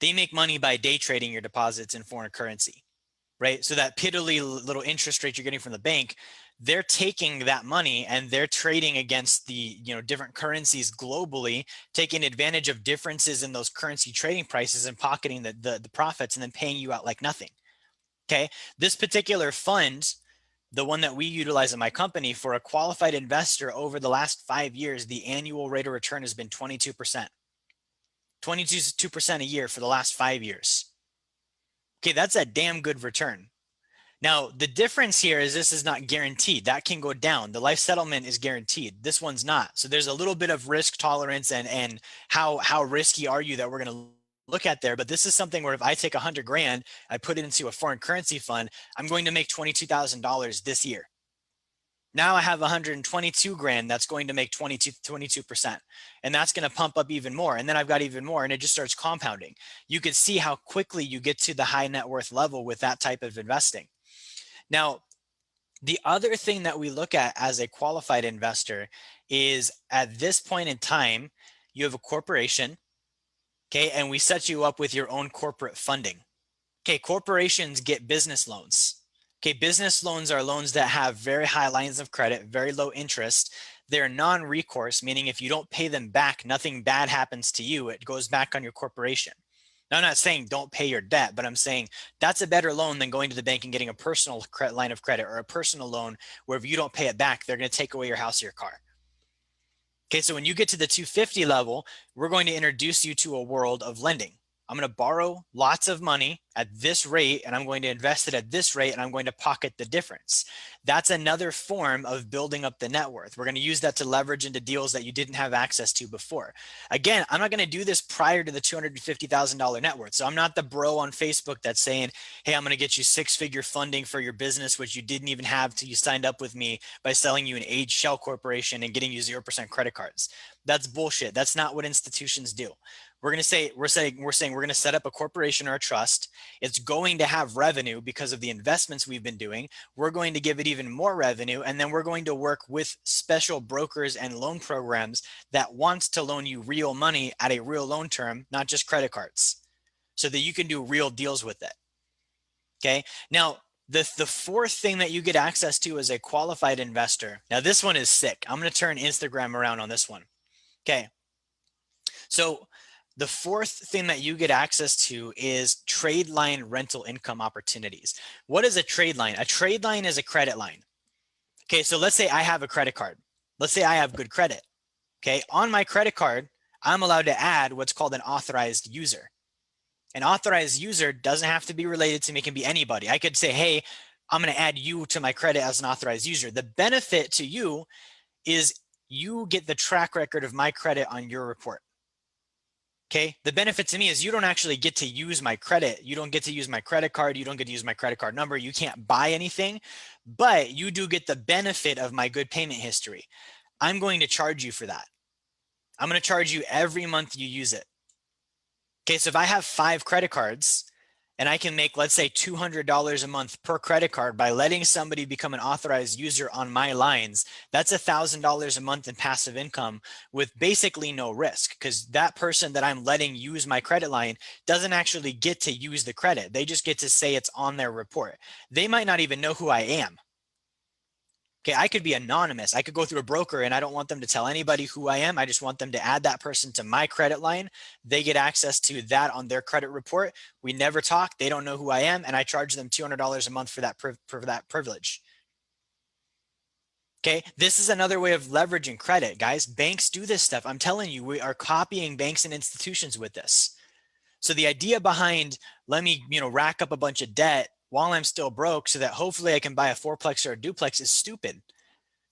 They make money by day trading your deposits in foreign currency, right? So that piddly little interest rate you're getting from the bank, they're taking that money and they're trading against the different currencies globally, taking advantage of differences in those currency trading prices and pocketing the profits and then paying you out like nothing. Okay, this particular fund, the one that we utilize in my company, for a qualified investor over the last 5 years, the annual rate of return has been 22%. 22% a year for the last 5 years. Okay, that's a damn good return. Now, the difference here is this is not guaranteed. That can go down. The life settlement is guaranteed. This one's not. So there's a little bit of risk tolerance and how risky are you that we're going to look at there. But this is something where if I take 100 grand, I put it into a foreign currency fund, I'm going to make $22,000 this year. Now I have 122 grand that's going to make 22%. And that's going to pump up even more. And then I've got even more, and it just starts compounding. You can see how quickly you get to the high net worth level with that type of investing. Now, the other thing that we look at as a qualified investor is, at this point in time, you have a corporation, okay, and we set you up with your own corporate funding. Okay, corporations get business loans. Okay, business loans are loans that have very high lines of credit, very low interest. They're non-recourse, meaning if you don't pay them back, nothing bad happens to you. It goes back on your corporation. Now, I'm not saying don't pay your debt, but I'm saying that's a better loan than going to the bank and getting a personal line of credit or a personal loan where if you don't pay it back, they're going to take away your house or your car. Okay, so when you get to the 250 level, we're going to introduce you to a world of lending. I'm going to borrow lots of money at this rate, and I'm going to invest it at this rate, and I'm going to pocket the difference. That's another form of building up the net worth. We're going to use that to leverage into deals that you didn't have access to before. Again, I'm not going to do this prior to the $250,000 net worth. So I'm not the bro on Facebook that's saying, hey, I'm going to get you 6-figure funding for your business, which you didn't even have till you signed up with me by selling you an aged shell corporation and getting you 0% credit cards. That's bullshit. That's not what institutions do. We're saying we're going to set up a corporation or a trust. It's going to have revenue because of the investments we've been doing. We're going to give it even more revenue, and then we're going to work with special brokers and loan programs that wants to loan you real money at a real loan term, not just credit cards, so that you can do real deals with it. Okay. Now, the fourth thing that you get access to as a qualified investor. Now, this one is sick. I'm going to turn Instagram around on this one. Okay. So the fourth thing that you get access to is trade line rental income opportunities. What is a trade line? A trade line is a credit line. Okay. So let's say I have a credit card. Let's say I have good credit. Okay. On my credit card, I'm allowed to add what's called an authorized user. An authorized user doesn't have to be related to me. It can be anybody. I could say, hey, I'm going to add you to my credit as an authorized user. The benefit to you is you get the track record of my credit on your report. Okay. The benefit to me is you don't actually get to use my credit. You don't get to use my credit card. You don't get to use my credit card number. You can't buy anything, but you do get the benefit of my good payment history. I'm going to charge you for that. I'm going to charge you every month you use it. Okay, so if I have 5 credit cards and I can make, let's say, $200 a month per credit card by letting somebody become an authorized user on my lines, that's $1,000 a month in passive income with basically no risk, because that person that I'm letting use my credit line doesn't actually get to use the credit. They just get to say it's on their report. They might not even know who I am. Okay, I could be anonymous. I could go through a broker and I don't want them to tell anybody who I am. I just want them to add that person to my credit line. They get access to that on their credit report. We never talk. They don't know who I am, and I charge them $200 a month for that privilege. Okay, this is another way of leveraging credit, guys. Banks do this stuff. I'm telling you, we are copying banks and institutions with this. So the idea behind, let me, rack up a bunch of debt while I'm still broke so that hopefully I can buy a fourplex or a duplex is stupid.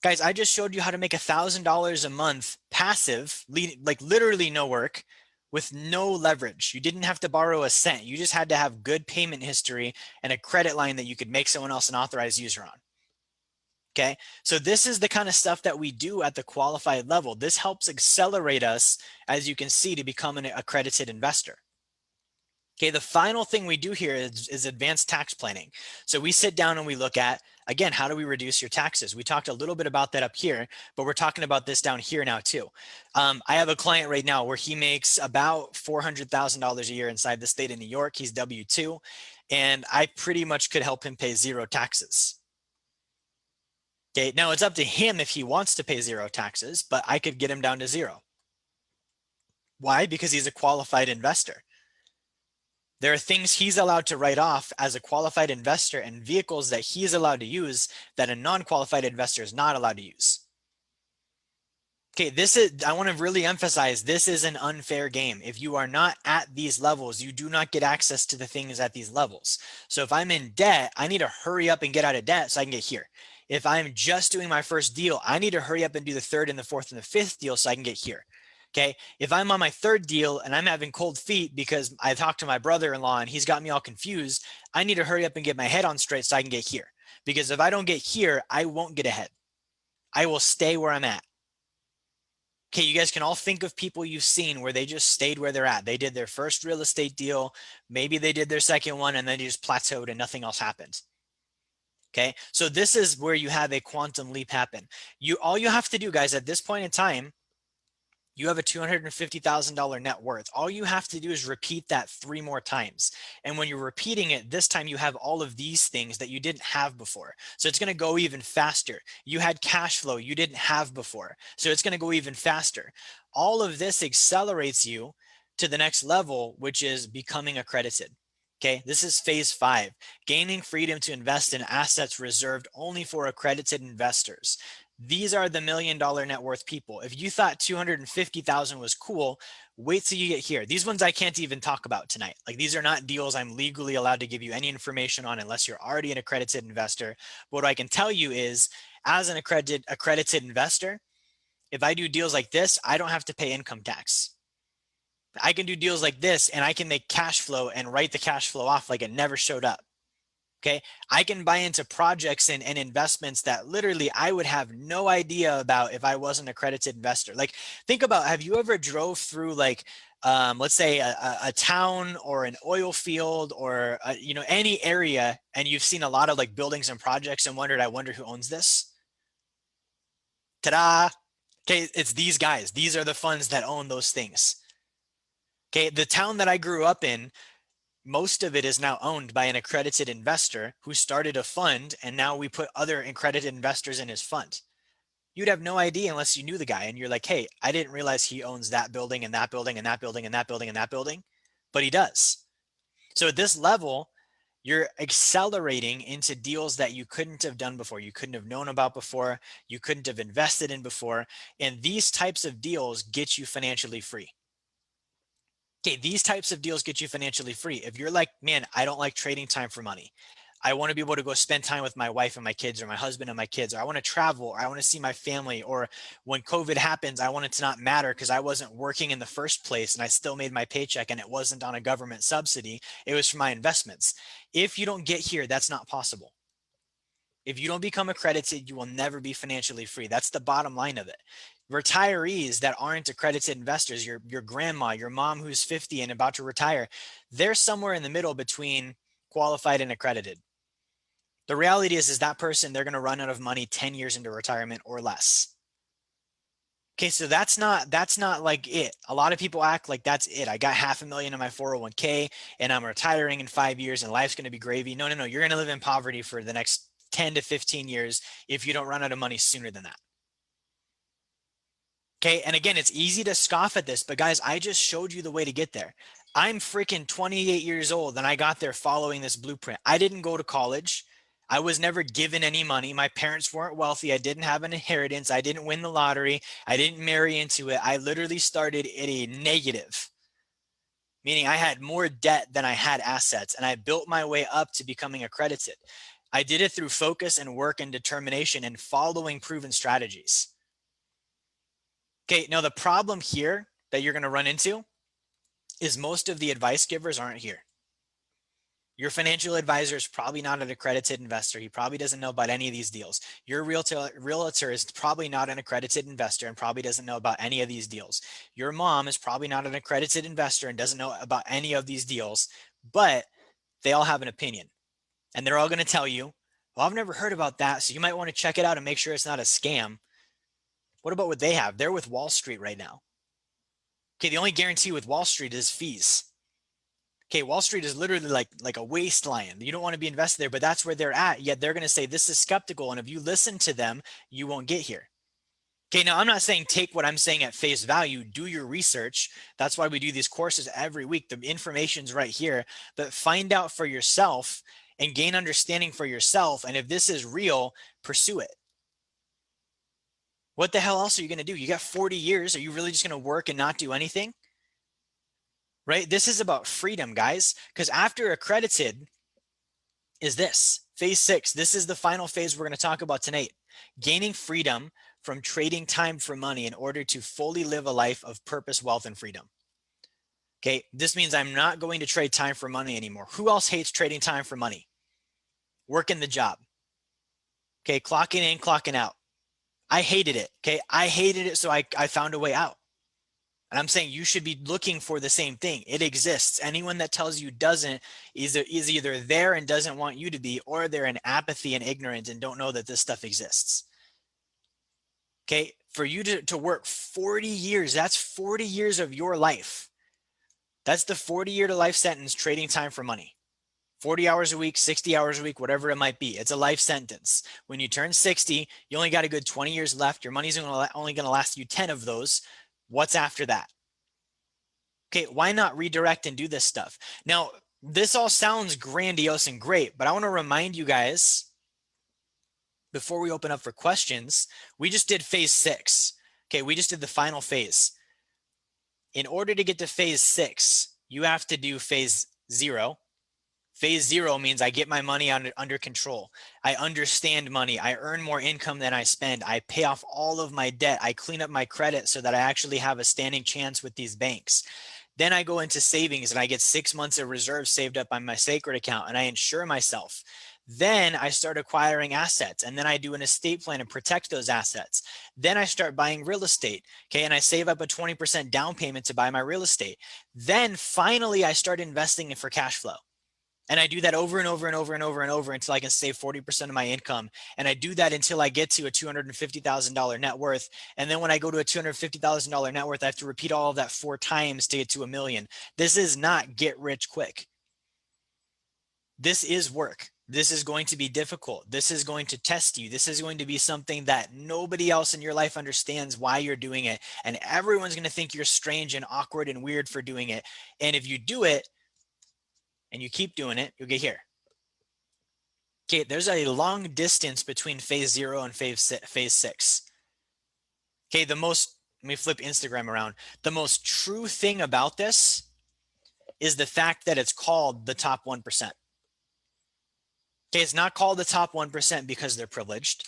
Guys, I just showed you how to make $1,000 a month passive, like literally no work, with no leverage. You didn't have to borrow a cent. You just had to have good payment history and a credit line that you could make someone else an authorized user on. Okay, so this is the kind of stuff that we do at the qualified level. This helps accelerate us, as you can see, to become an accredited investor. Okay, the final thing we do here is advanced tax planning. So we sit down and we look at, again, how do we reduce your taxes? We talked a little bit about that up here, but we're talking about this down here now too. I have a client right now where he makes about $400,000 a year inside the state of New York. He's W-2, and I pretty much could help him pay 0 taxes. Okay, now it's up to him if he wants to pay 0 taxes, but I could get him down to 0. Why? Because he's a qualified investor. There are things he's allowed to write off as a qualified investor and vehicles that he's allowed to use that a non-qualified investor is not allowed to use. Okay, I want to really emphasize, this is an unfair game. If you are not at these levels, you do not get access to the things at these levels. So if I'm in debt, I need to hurry up and get out of debt so I can get here. If I'm just doing my first deal, I need to hurry up and do the 3rd and the 4th and the 5th deal so I can get here. Okay, if I'm on my 3rd deal and I'm having cold feet because I talked to my brother-in-law and he's got me all confused, I need to hurry up and get my head on straight so I can get here. Because if I don't get here, I won't get ahead. I will stay where I'm at. Okay, you guys can all think of people you've seen where they just stayed where they're at. They did their first real estate deal, maybe they did their second one, and then they just plateaued and nothing else happened. Okay, so this is where you have a quantum leap happen. All you have to do, guys, at this point in time, you have a $250,000 net worth. All you have to do is repeat that 3 more times. And when you're repeating it, this time you have all of these things that you didn't have before. So it's going to go even faster. You had cash flow you didn't have before. So it's going to go even faster. All of this accelerates you to the next level, which is becoming accredited. Okay, this is phase 5, gaining freedom to invest in assets reserved only for accredited investors. These are the $1 million net worth people. If you thought 250,000 was cool, wait till you get here. These ones I can't even talk about tonight. Like, these are not deals I'm legally allowed to give you any information on unless you're already an accredited investor. But what I can tell you is, as an accredited investor, if I do deals like this, I don't have to pay income tax. I can do deals like this and I can make cash flow and write the cash flow off like it never showed up. Okay. I can buy into projects and investments that literally I would have no idea about if I wasn't an accredited investor. Like, think about, have you ever drove through like, let's say a town or an oil field or, any area, and you've seen a lot of like buildings and projects and wondered, I wonder who owns this? Ta-da. Okay. It's these guys. These are the funds that own those things. Okay. The town that I grew up in, most of it is now owned by an accredited investor who started a fund, and now we put other accredited investors in his fund. You'd have no idea unless you knew the guy and you're like, hey, I didn't realize he owns that building and that building and that building and that building and that building, but he does. So at this level, you're accelerating into deals that you couldn't have done before, you couldn't have known about before, you couldn't have invested in before. And these types of deals get you financially free. Okay, these types of deals get you financially free. If you're like, man, I don't like trading time for money. I want to be able to go spend time with my wife and my kids, or my husband and my kids, or I want to travel, or I want to see my family, or when COVID happens, I want it to not matter because I wasn't working in the first place and I still made my paycheck and it wasn't on a government subsidy. It was for my investments. If you don't get here, that's not possible. If you don't become accredited, you will never be financially free. That's the bottom line of it. Retirees that aren't accredited investors, your grandma, your mom who's 50 and about to retire, they're somewhere in the middle between qualified and accredited. The reality is that person, they're going to run out of money 10 years into retirement or less. Okay, so that's not like it. A lot of people act like that's it. I got $500,000 in my 401k and I'm retiring in 5 years and life's going to be gravy. No, no, no. You're going to live in poverty for the next 10 to 15 years if you don't run out of money sooner than that. Okay. And again, it's easy to scoff at this, but guys, I just showed you the way to get there. I'm freaking 28 years old and I got there following this blueprint. I didn't go to college. I was never given any money. My parents weren't wealthy. I didn't have an inheritance. I didn't win the lottery. I didn't marry into it. I literally started at a negative, meaning I had more debt than I had assets, and I built my way up to becoming accredited. I did it through focus and work and determination and following proven strategies. Okay, now the problem here that you're going to run into is most of the advice givers aren't here. Your financial advisor is probably not an accredited investor. He probably doesn't know about any of these deals. Your realtor is probably not an accredited investor and probably doesn't know about any of these deals. Your mom is probably not an accredited investor and doesn't know about any of these deals, but they all have an opinion. And they're all going to tell you, well, I've never heard about that, so you might want to check it out and make sure it's not a scam. What about what they have? They're with Wall Street right now. Okay, the only guarantee with Wall Street is fees. Okay, Wall Street is literally like a wasteland. You don't want to be invested there, but that's where they're at. Yet they're going to say this is skeptical, and if you listen to them, you won't get here. Okay, now I'm not saying take what I'm saying at face value. Do your research. That's why we do these courses every week. The information's right here, but find out for yourself and gain understanding for yourself. And if this is real, pursue it. What the hell else are you going to do? You got 40 years. Are you really just going to work and not do anything? Right? This is about freedom, guys, because after accredited is this phase 6. This is the final phase we're going to talk about tonight. Gaining freedom from trading time for money in order to fully live a life of purpose, wealth, and freedom. Okay, this means I'm not going to trade time for money anymore. Who else hates trading time for money? Working the job. Okay, clocking in, clocking out. I hated it. Okay, I hated it, so I found a way out. And I'm saying you should be looking for the same thing. It exists. Anyone that tells you doesn't is either there and doesn't want you to be, or they're in apathy and ignorance and don't know that this stuff exists. Okay, for you to work 40 years, that's 40 years of your life. That's the 40-year to life sentence trading time for money. 40 hours a week, 60 hours a week, whatever it might be. It's a life sentence. When you turn 60, you only got a good 20 years left. Your money's only going to last you 10 of those. What's after that? Okay, why not redirect and do this stuff? Now, this all sounds grandiose and great, but I want to remind you guys, before we open up for questions, we just did phase 6. Okay, we just did the final phase. In order to get to phase 6, you have to do phase 0. Phase 0 means I get my money under control. I understand money. I earn more income than I spend. I pay off all of my debt. I clean up my credit so that I actually have a standing chance with these banks. Then I go into savings and I get 6 months of reserves saved up on my sacred account and I insure myself. Then I start acquiring assets and then I do an estate plan and protect those assets. Then I start buying real estate. Okay. And I save up a 20% down payment to buy my real estate. Then finally I start investing it for cash flow. And I do that over and over and over and over and over until I can save 40% of my income. And I do that until I get to a $250,000 net worth. And then when I go to a $250,000 net worth, I have to repeat all of that 4 times to get to $1 million. This is not get rich quick. This is work. This is going to be difficult. This is going to test you. This is going to be something that nobody else in your life understands why you're doing it. And everyone's going to think you're strange and awkward and weird for doing it. And if you do it, and you keep doing it, you'll get here. Okay, there's a long distance between phase 0 and phase 6. Okay, let me flip Instagram around. The most true thing about this is the fact that it's called the top 1%. Okay, it's not called the top 1% because they're privileged.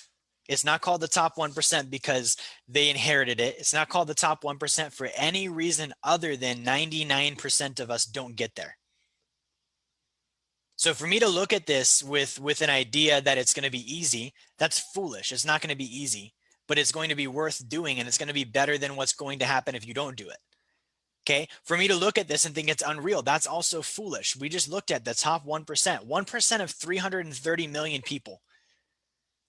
It's not called the top 1% because they inherited it. It's not called the top 1% for any reason other than 99% of us don't get there. So for me to look at this with an idea that it's going to be easy, that's foolish. It's not going to be easy, but it's going to be worth doing, and it's going to be better than what's going to happen if you don't do it. Okay. For me to look at this and think it's unreal, that's also foolish. We just looked at the top 1%, 1% of 330 million people.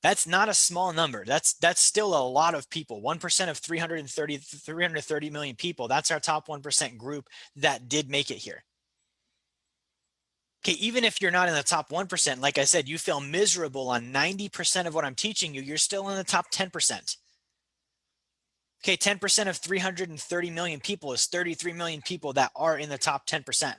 That's not a small number. That's still a lot of people. 1% of 330 million people. That's our top 1% group that did make it here. Okay, even if you're not in the top 1%, like I said, you feel miserable on 90% of what I'm teaching you, you're still in the top 10%. Okay, 10% of 330 million people is 33 million people that are in the top 10%.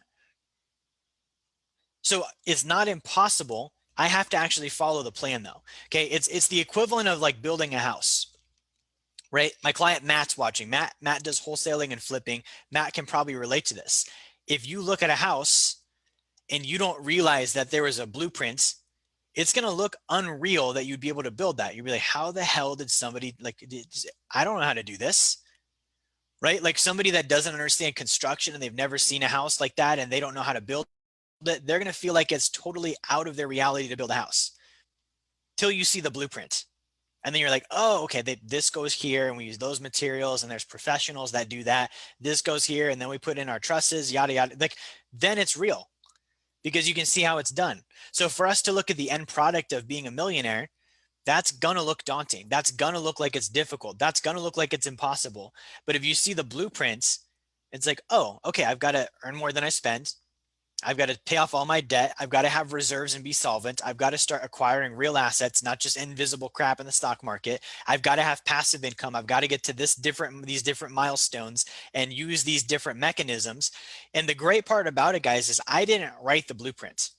So it's not impossible. I have to actually follow the plan though. Okay, it's the equivalent of like building a house, right? My client Matt's watching. Matt does wholesaling and flipping. Matt can probably relate to this. If you look at a house and you don't realize that there is a blueprint, it's going to look unreal that you'd be able to build that. You'd be like, how the hell did somebody, like, I don't know how to do this, right? Like somebody that doesn't understand construction and they've never seen a house like that and they don't know how to build it, they're going to feel like it's totally out of their reality to build a house till you see the blueprint. And then you're like, oh, okay, this goes here and we use those materials and there's professionals that do that. This goes here and then we put in our trusses, yada, yada. Like, then it's real, because you can see how it's done. So for us to look at the end product of being a millionaire, that's going to look daunting. That's going to look like it's difficult. That's going to look like it's impossible. But if you see the blueprints, it's like, oh, okay, I've got to earn more than I spend. I've got to pay off all my debt. I've got to have reserves and be solvent. I've got to start acquiring real assets, not just invisible crap in the stock market. I've got to have passive income. I've got to get to these different milestones and use these different mechanisms. And the great part about it, guys, is I didn't write the blueprint.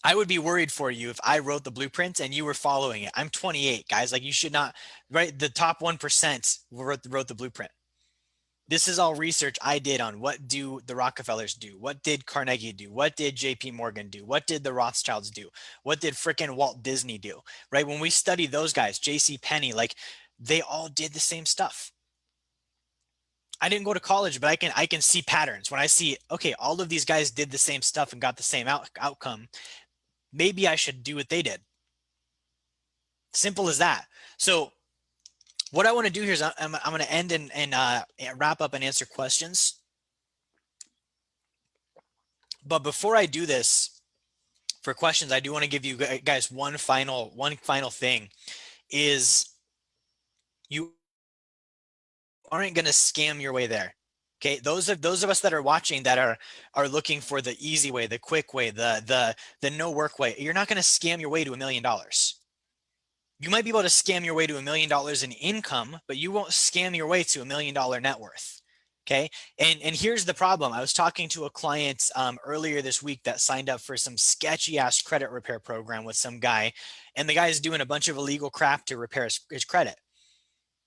I would be worried for you if I wrote the blueprint and you were following it. I'm 28, guys. Like, you should not, right? The top 1% wrote the blueprint. This is all research I did on what do the Rockefellers do? What did Carnegie do? What did JP Morgan do? What did the Rothschilds do? What did frickin' Walt Disney do? Right? When we study those guys, JC Penney, like, they all did the same stuff. I didn't go to college, but I can see patterns. When I see, okay, all of these guys did the same stuff and got the same outcome, maybe I should do what they did. Simple as that. So what I want to do here is I'm going to end and wrap up and answer questions. But before I do this, for questions, I do want to give you guys one final thing is you aren't going to scam your way there. Okay, those of us that are watching that are looking for the easy way, the quick way, the no work way, you're not going to scam your way to $1 million. You might be able to scam your way to $1 million in income, but you won't scam your way to $1 million net worth. Okay. And here's the problem. I was talking to a client earlier this week that signed up for some sketchy ass credit repair program with some guy. And the guy is doing a bunch of illegal crap to repair his credit.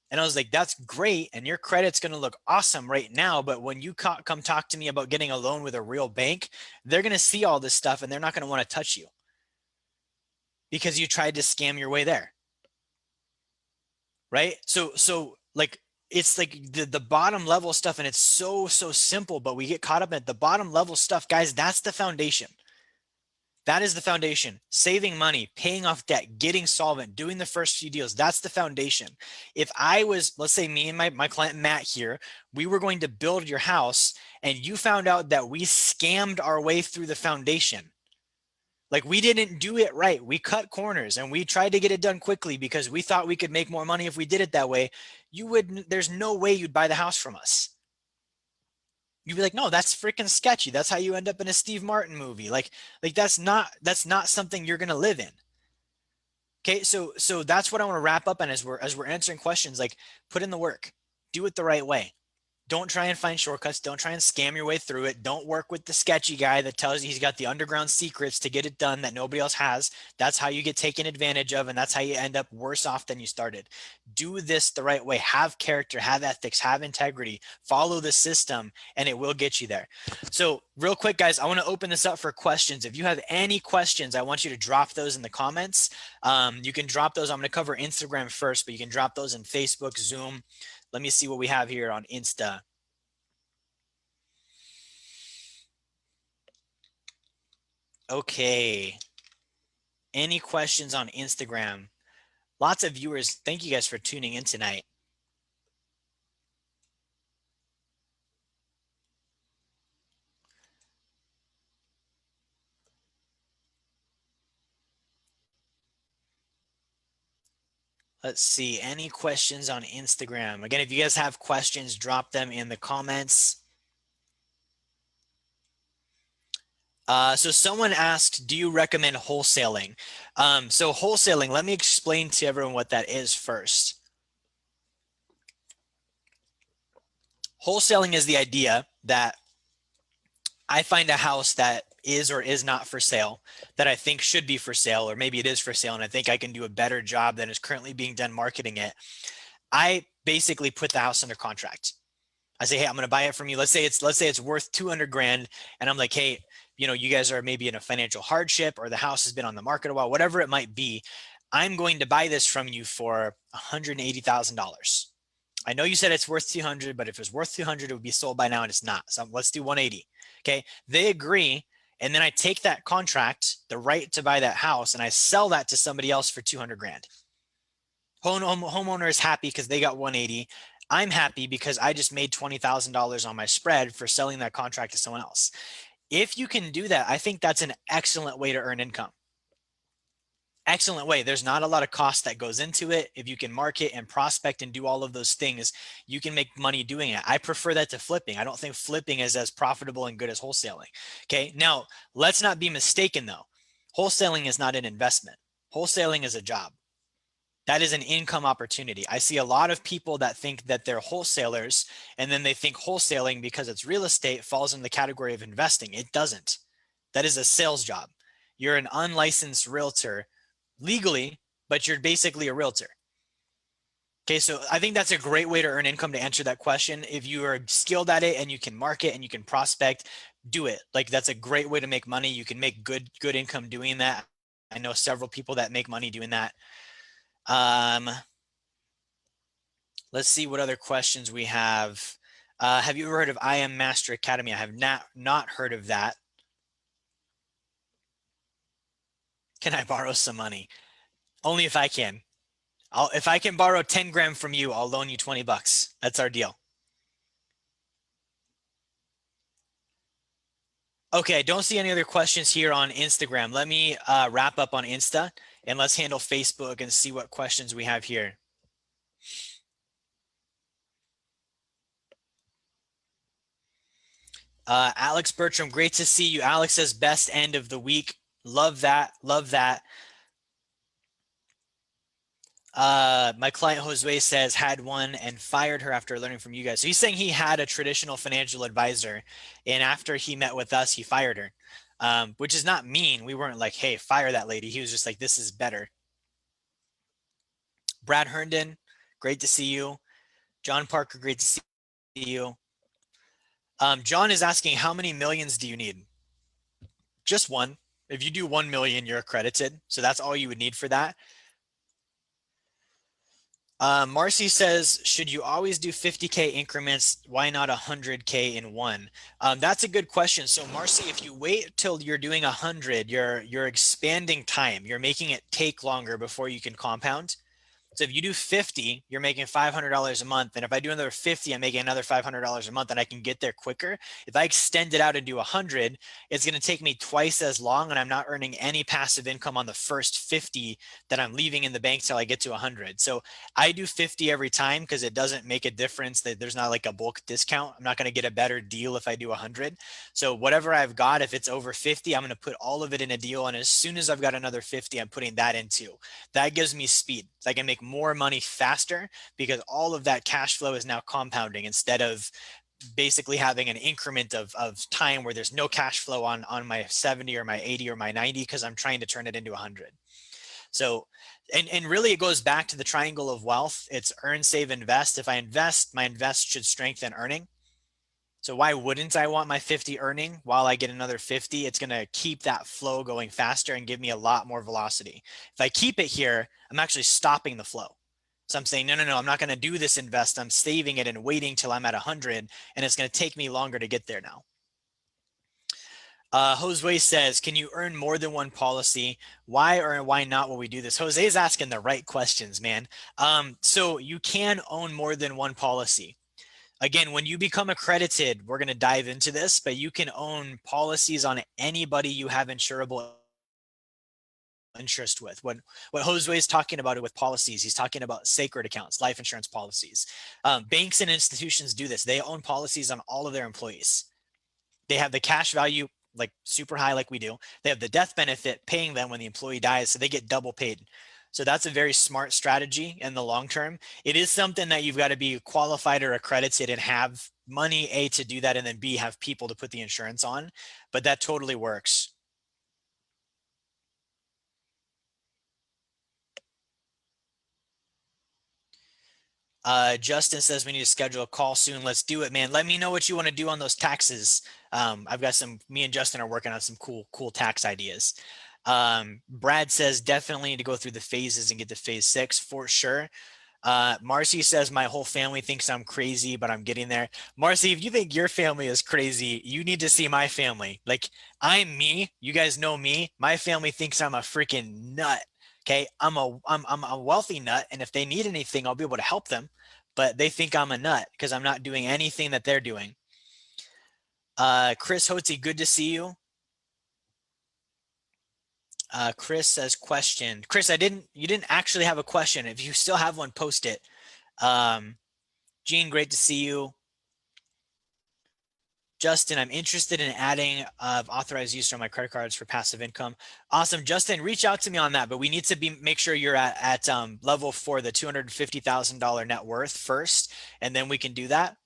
And I was like, that's great. And your credit's going to look awesome right now. But when you come talk to me about getting a loan with a real bank, they're going to see all this stuff and they're not going to want to touch you because you tried to scam your way there. Right. So like, it's like the bottom level stuff, and it's so simple, but we get caught up in it. The bottom level stuff, guys, that's the foundation. That is the foundation. Saving money, paying off debt, getting solvent, doing the first few deals. That's the foundation. If I was, let's say me and my client Matt here, we were going to build your house and you found out that we scammed our way through the foundation. Like we didn't do it right. We cut corners and we tried to get it done quickly because we thought we could make more money if we did it that way. There's no way you'd buy the house from us. You'd be like, no, that's freaking sketchy. That's how you end up in a Steve Martin movie. Like that's not something you're gonna live in. Okay, so that's what I want to wrap up on as we're answering questions. Like, put in the work, do it the right way. Don't try and find shortcuts. Don't try and scam your way through it. Don't work with the sketchy guy that tells you he's got the underground secrets to get it done that nobody else has. That's how you get taken advantage of, and that's how you end up worse off than you started. Do this the right way. Have character, have ethics, have integrity. Follow the system, and it will get you there. So, real quick, guys, I want to open this up for questions. If you have any questions, I want you to drop those in the comments. You can drop those. I'm going to cover Instagram first, but you can drop those in Facebook, Zoom. Let me see what we have here on Insta. Okay. Any questions on Instagram? Lots of viewers. Thank you guys for tuning in tonight. Let's see. Any questions on Instagram? Again, if you guys have questions, drop them in the comments. So someone asked, do you recommend wholesaling? So wholesaling, let me explain to everyone what that is first. Wholesaling is the idea that I find a house that is or is not for sale that I think should be for sale, or maybe it is for sale and I think I can do a better job than is currently being done marketing it. I basically put the house under contract. I say, hey, I'm going to buy it from you. Let's say it's worth 200 grand. And I'm like, hey, you guys are maybe in a financial hardship, or the house has been on the market a while, whatever it might be. I'm going to buy this from you for $180,000. I know you said it's worth 200, but if it's worth 200, it would be sold by now, and it's not. So let's do 180. Okay. They agree. And then I take that contract, the right to buy that house, and I sell that to somebody else for 200 grand. Homeowner is happy because they got 180. I'm happy because I just made $20,000 on my spread for selling that contract to someone else. If you can do that, I think that's an excellent way to earn income. Excellent way. There's not a lot of cost that goes into it. If you can market and prospect and do all of those things, you can make money doing it. I prefer that to flipping. I don't think flipping is as profitable and good as wholesaling. Okay. Now, let's not be mistaken though. Wholesaling is not an investment. Wholesaling is a job. That is an income opportunity. I see a lot of people that think that they're wholesalers, and then they think wholesaling, because it's real estate, falls in the category of investing. It doesn't. That is a sales job. You're an unlicensed realtor legally, but you're basically a realtor. Okay, so I think that's a great way to earn income to answer that question. If you are skilled at it and you can market and you can prospect, do it. Like, that's a great way to make money. You can make good income doing that. I know several people that make money doing that. Let's see what other questions we have. Have you ever heard of I Am Master Academy? I have not heard of that. Can I borrow some money? Only if I can. If I can borrow 10 grand from you, I'll loan you 20 bucks. That's our deal. Okay, I don't see any other questions here on Instagram. Let me wrap up on Insta, and let's handle Facebook and see what questions we have here. Alex Bertram, great to see you. Alex says best end of the week. Love that. Love that. My client Josue says had one and fired her after learning from you guys. So he's saying he had a traditional financial advisor, and after he met with us, he fired her, which is not mean. We weren't like, hey, fire that lady. He was just like, this is better. Brad Herndon, great to see you. John Parker, great to see you. John is asking, how many millions do you need? Just one. If you do 1 million, you're accredited. So that's all you would need for that. Marcy says, should you always do 50K increments? Why not 100K in one? That's a good question. So Marcy, if you wait till you're doing 100, you're expanding time. You're making it take longer before you can compound. So if you do 50, you're making $500 a month. And if I do another 50, I'm making another $500 a month and I can get there quicker. If I extend it out and do 100, it's going to take me twice as long and I'm not earning any passive income on the first 50 that I'm leaving in the bank till I get to 100. So I do 50 every time because it doesn't make a difference that there's not like a bulk discount. I'm not going to get a better deal if I do 100. So whatever I've got, if it's over 50, I'm going to put all of it in a deal. And as soon as I've got another 50, I'm putting that into. That gives me speed. So I can make more money faster because all of that cash flow is now compounding instead of basically having an increment of time where there's no cash flow on my 70 or my 80 or my 90 because I'm trying to turn it into 100. So, and really it goes back to the triangle of wealth. It's earn, save, invest. If I invest, my invest should strengthen earning. So why wouldn't I want my 50 earning while I get another 50? It's going to keep that flow going faster and give me a lot more velocity. If I keep it here, I'm actually stopping the flow. So I'm saying, no, no, no, I'm not going to do this invest. I'm saving it and waiting till I'm at 100, and it's going to take me longer to get there now. Jose says, can you earn more than one policy? Why or why not will we do this? Jose is asking the right questions, man. So you can own more than one policy. Again, when you become accredited, we're going to dive into this, but you can own policies on anybody you have insurable interest with. What Jose is talking about it with policies, he's talking about sacred accounts, life insurance policies. Banks and institutions do this. They own policies on all of their employees. They have the cash value like super high like we do. They have the death benefit paying them when the employee dies, so they get double paid. So that's a very smart strategy in the long term. It is something that you've got to be qualified or accredited and have money, A, to do that, and then B, have people to put the insurance on. But that totally works. Justin says we need to schedule a call soon. Let's do it, man. Let me know what you want to do on those taxes. I've got me and Justin are working on some cool tax ideas. Brad says definitely need to go through the phases and get to phase 6 for sure. Marcy says my whole family thinks I'm crazy, but I'm getting there. Marcy, if you think your family is crazy, you need to see my family. Like I'm me. You guys know me. My family thinks I'm a freaking nut. Okay, I'm a wealthy nut, and if they need anything, I'll be able to help them. But they think I'm a nut because I'm not doing anything that they're doing. Chris Hotze, good to see you. Chris says question. Chris, you didn't actually have a question. If you still have one, post it. Gene, great to see you. Justin, I'm interested in adding authorized use on my credit cards for passive income. Awesome, Justin, reach out to me on that. But we need to make sure you're at level 4, the $250,000 net worth first, and then we can do that.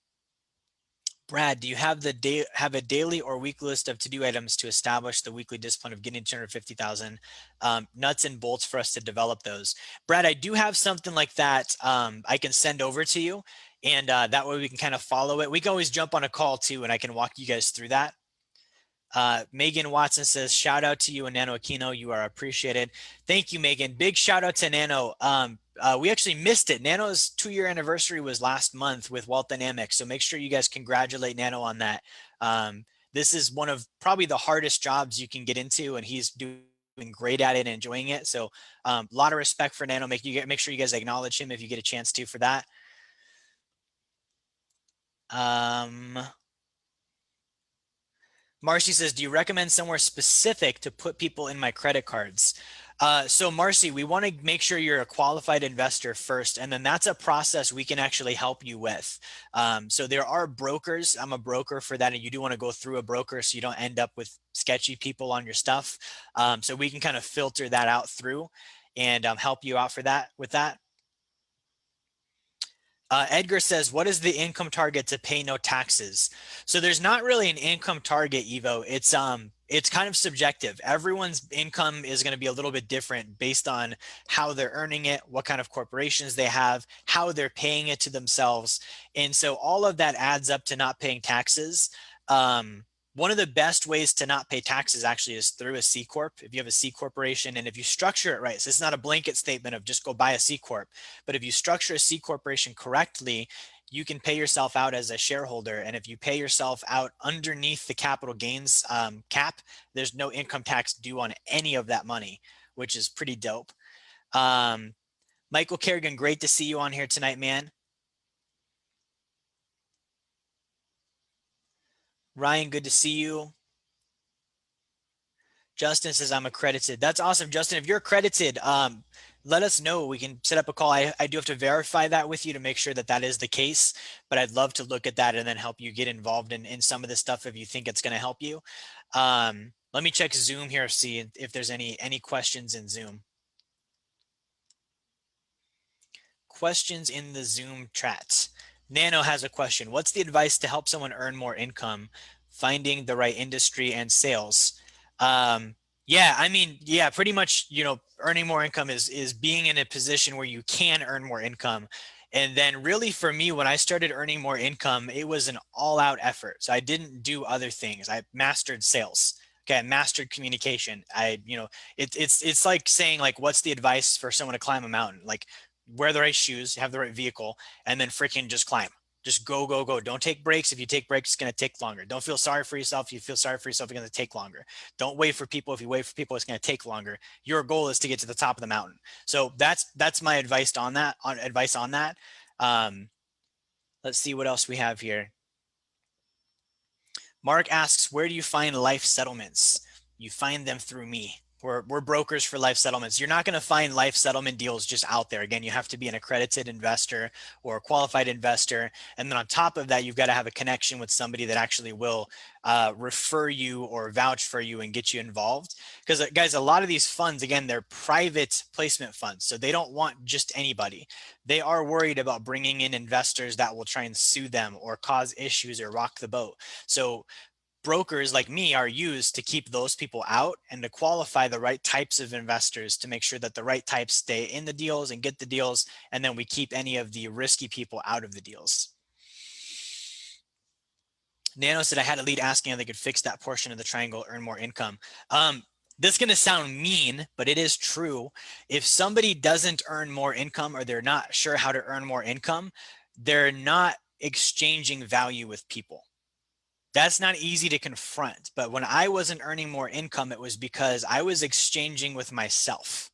Brad, do you have have a daily or weekly list of to-do items to establish the weekly discipline of getting 250,000 nuts and bolts for us to develop those? Brad, I do have something like that I can send over to you, and that way we can kind of follow it. We can always jump on a call too, and I can walk you guys through that. Megan Watson says, shout out to you and Nano Aquino. You are appreciated. Thank you, Megan. Big shout out to Nano. We actually missed it. Nano's 2-year anniversary was last month with Wealth Dynamics. So make sure you guys congratulate Nano on that. This is one of probably the hardest jobs you can get into, and he's doing great at it and enjoying it. So a lot of respect for Nano. Make sure you guys acknowledge him if you get a chance to for that. Marcy says, do you recommend somewhere specific to put people in my credit cards? So Marcy, we want to make sure you're a qualified investor first, and then that's a process we can actually help you with. So there are brokers. I'm a broker for that, and you do want to go through a broker so you don't end up with sketchy people on your stuff. So we can kind of filter that out through and help you out for that with that. Edgar says, what is the income target to pay no taxes? So there's not really an income target, Evo. It's kind of subjective. Everyone's income is going to be a little bit different based on how they're earning it, what kind of corporations they have, how they're paying it to themselves. And so all of that adds up to not paying taxes. One of the best ways to not pay taxes actually is through a C Corp. If you have a C Corporation and if you structure it right, so it's not a blanket statement of just go buy a C Corp, but if you structure a C Corporation correctly, you can pay yourself out as a shareholder. And if you pay yourself out underneath the capital gains cap, there's no income tax due on any of that money, which is pretty dope. Michael Kerrigan, great to see you on here tonight, man. Ryan, good to see you. Justin says I'm accredited. That's awesome, Justin. If you're accredited, let us know. We can set up a call. I do have to verify that with you to make sure that that is the case, but I'd love to look at that and then help you get involved in some of this stuff if you think it's going to help you. Let me check Zoom here, see if there's any questions in Zoom. Questions in the Zoom chat. Nano has a question. What's the advice to help someone earn more income, finding the right industry and sales? Yeah, I mean, yeah, pretty much, you know, earning more income is being in a position where you can earn more income. And then really for me, when I started earning more income, it was an all out effort. So I didn't do other things. I mastered sales. Okay, I mastered communication. It's like saying like, what's the advice for someone to climb a mountain? Like wear the right shoes, have the right vehicle, and then freaking just climb. Just go, go, go. Don't take breaks. If you take breaks, it's going to take longer. Don't feel sorry for yourself. If you feel sorry for yourself, it's going to take longer. Don't wait for people. If you wait for people, it's going to take longer. Your goal is to get to the top of the mountain. So that's my advice on that. Let's see what else we have here. Mark asks, where do you find life settlements? You find them through me. We're brokers for life settlements. You're not going to find life settlement deals just out there. Again, you have to be an accredited investor or a qualified investor. And then on top of that, you've got to have a connection with somebody that actually will refer you or vouch for you and get you involved. Because guys, a lot of these funds, again, they're private placement funds. So they don't want just anybody. They are worried about bringing in investors that will try and sue them or cause issues or rock the boat. So brokers like me are used to keep those people out and to qualify the right types of investors to make sure that the right types stay in the deals and get the deals. And then we keep any of the risky people out of the deals. Nano said I had a lead asking if they could fix that portion of the triangle, earn more income. This is going to sound mean, but it is true. If somebody doesn't earn more income or they're not sure how to earn more income, they're not exchanging value with people. That's not easy to confront. But when I wasn't earning more income, it was because I was exchanging with myself.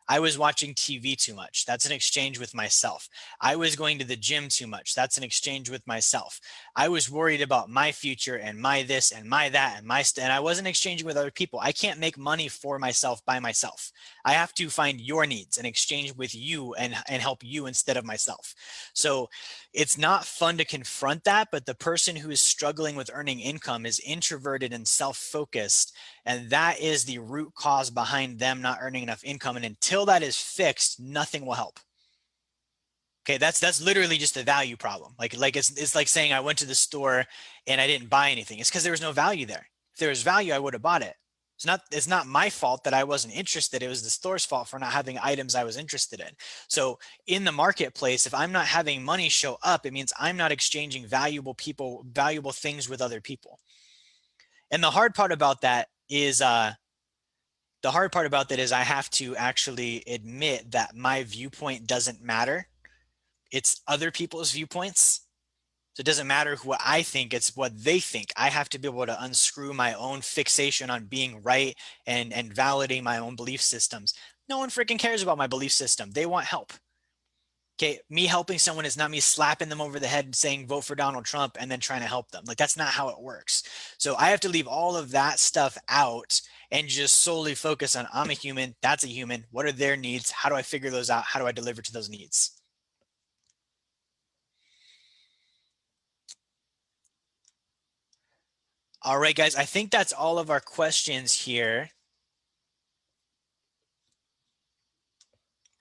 I was watching TV too much. That's an exchange with myself. I was going to the gym too much. That's an exchange with myself. I was worried about my future and my this and my that and and I wasn't exchanging with other people. I can't make money for myself by myself. I have to find your needs and exchange with you and help you instead of myself. So it's not fun to confront that, but the person who is struggling with earning income is introverted and self-focused. And that is the root cause behind them not earning enough income. And until that is fixed, nothing will help. Okay, that's literally just a value problem. Like it's like saying I went to the store and I didn't buy anything. It's because there was no value there. If there was value, I would have bought it. It's not my fault that I wasn't interested. It was the store's fault for not having items I was interested in. So in the marketplace, if I'm not having money show up, it means I'm not exchanging valuable things with other people. And the hard part about that is I have to actually admit that my viewpoint doesn't matter. It's other people's viewpoints. So it doesn't matter what I think, it's what they think. I have to be able to unscrew my own fixation on being right and validating my own belief systems. No one freaking cares about my belief system. They want help. Okay, me helping someone is not me slapping them over the head and saying vote for Donald Trump and then trying to help them. Like that's not how it works. So I have to leave all of that stuff out and just solely focus on I'm a human, that's a human, what are their needs, how do I figure those out, how do I deliver to those needs? All right, guys, I think that's all of our questions here.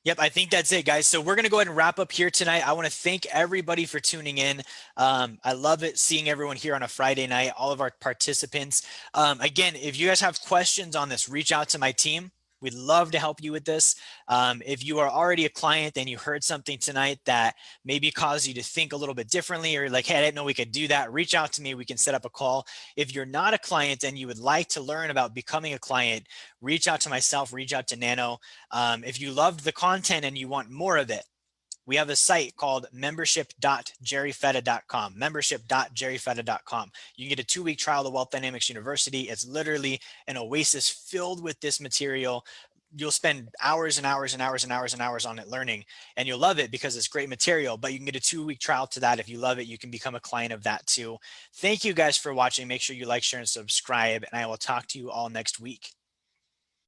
Yep, I think that's it, guys. So we're going to go ahead and wrap up here tonight. I want to thank everybody for tuning in. I love it seeing everyone here on a Friday night, all of our participants. Again, if you guys have questions on this, reach out to my team. We'd love to help you with this. If you are already a client and you heard something tonight that maybe caused you to think a little bit differently, or like, hey, I didn't know we could do that, reach out to me. We can set up a call. If you're not a client and you would like to learn about becoming a client, reach out to myself, reach out to Nano. If you loved the content and you want more of it, we have a site called membership.jerryfetta.com, membership.jerryfetta.com. You can get a 2-week trial of the Wealth Dynamics University. It's literally an oasis filled with this material. You'll spend hours and hours and hours and hours and hours on it learning, and you'll love it because it's great material, but you can get a 2-week trial to that. If you love it, you can become a client of that too. Thank you guys for watching. Make sure you like, share, and subscribe, and I will talk to you all next week.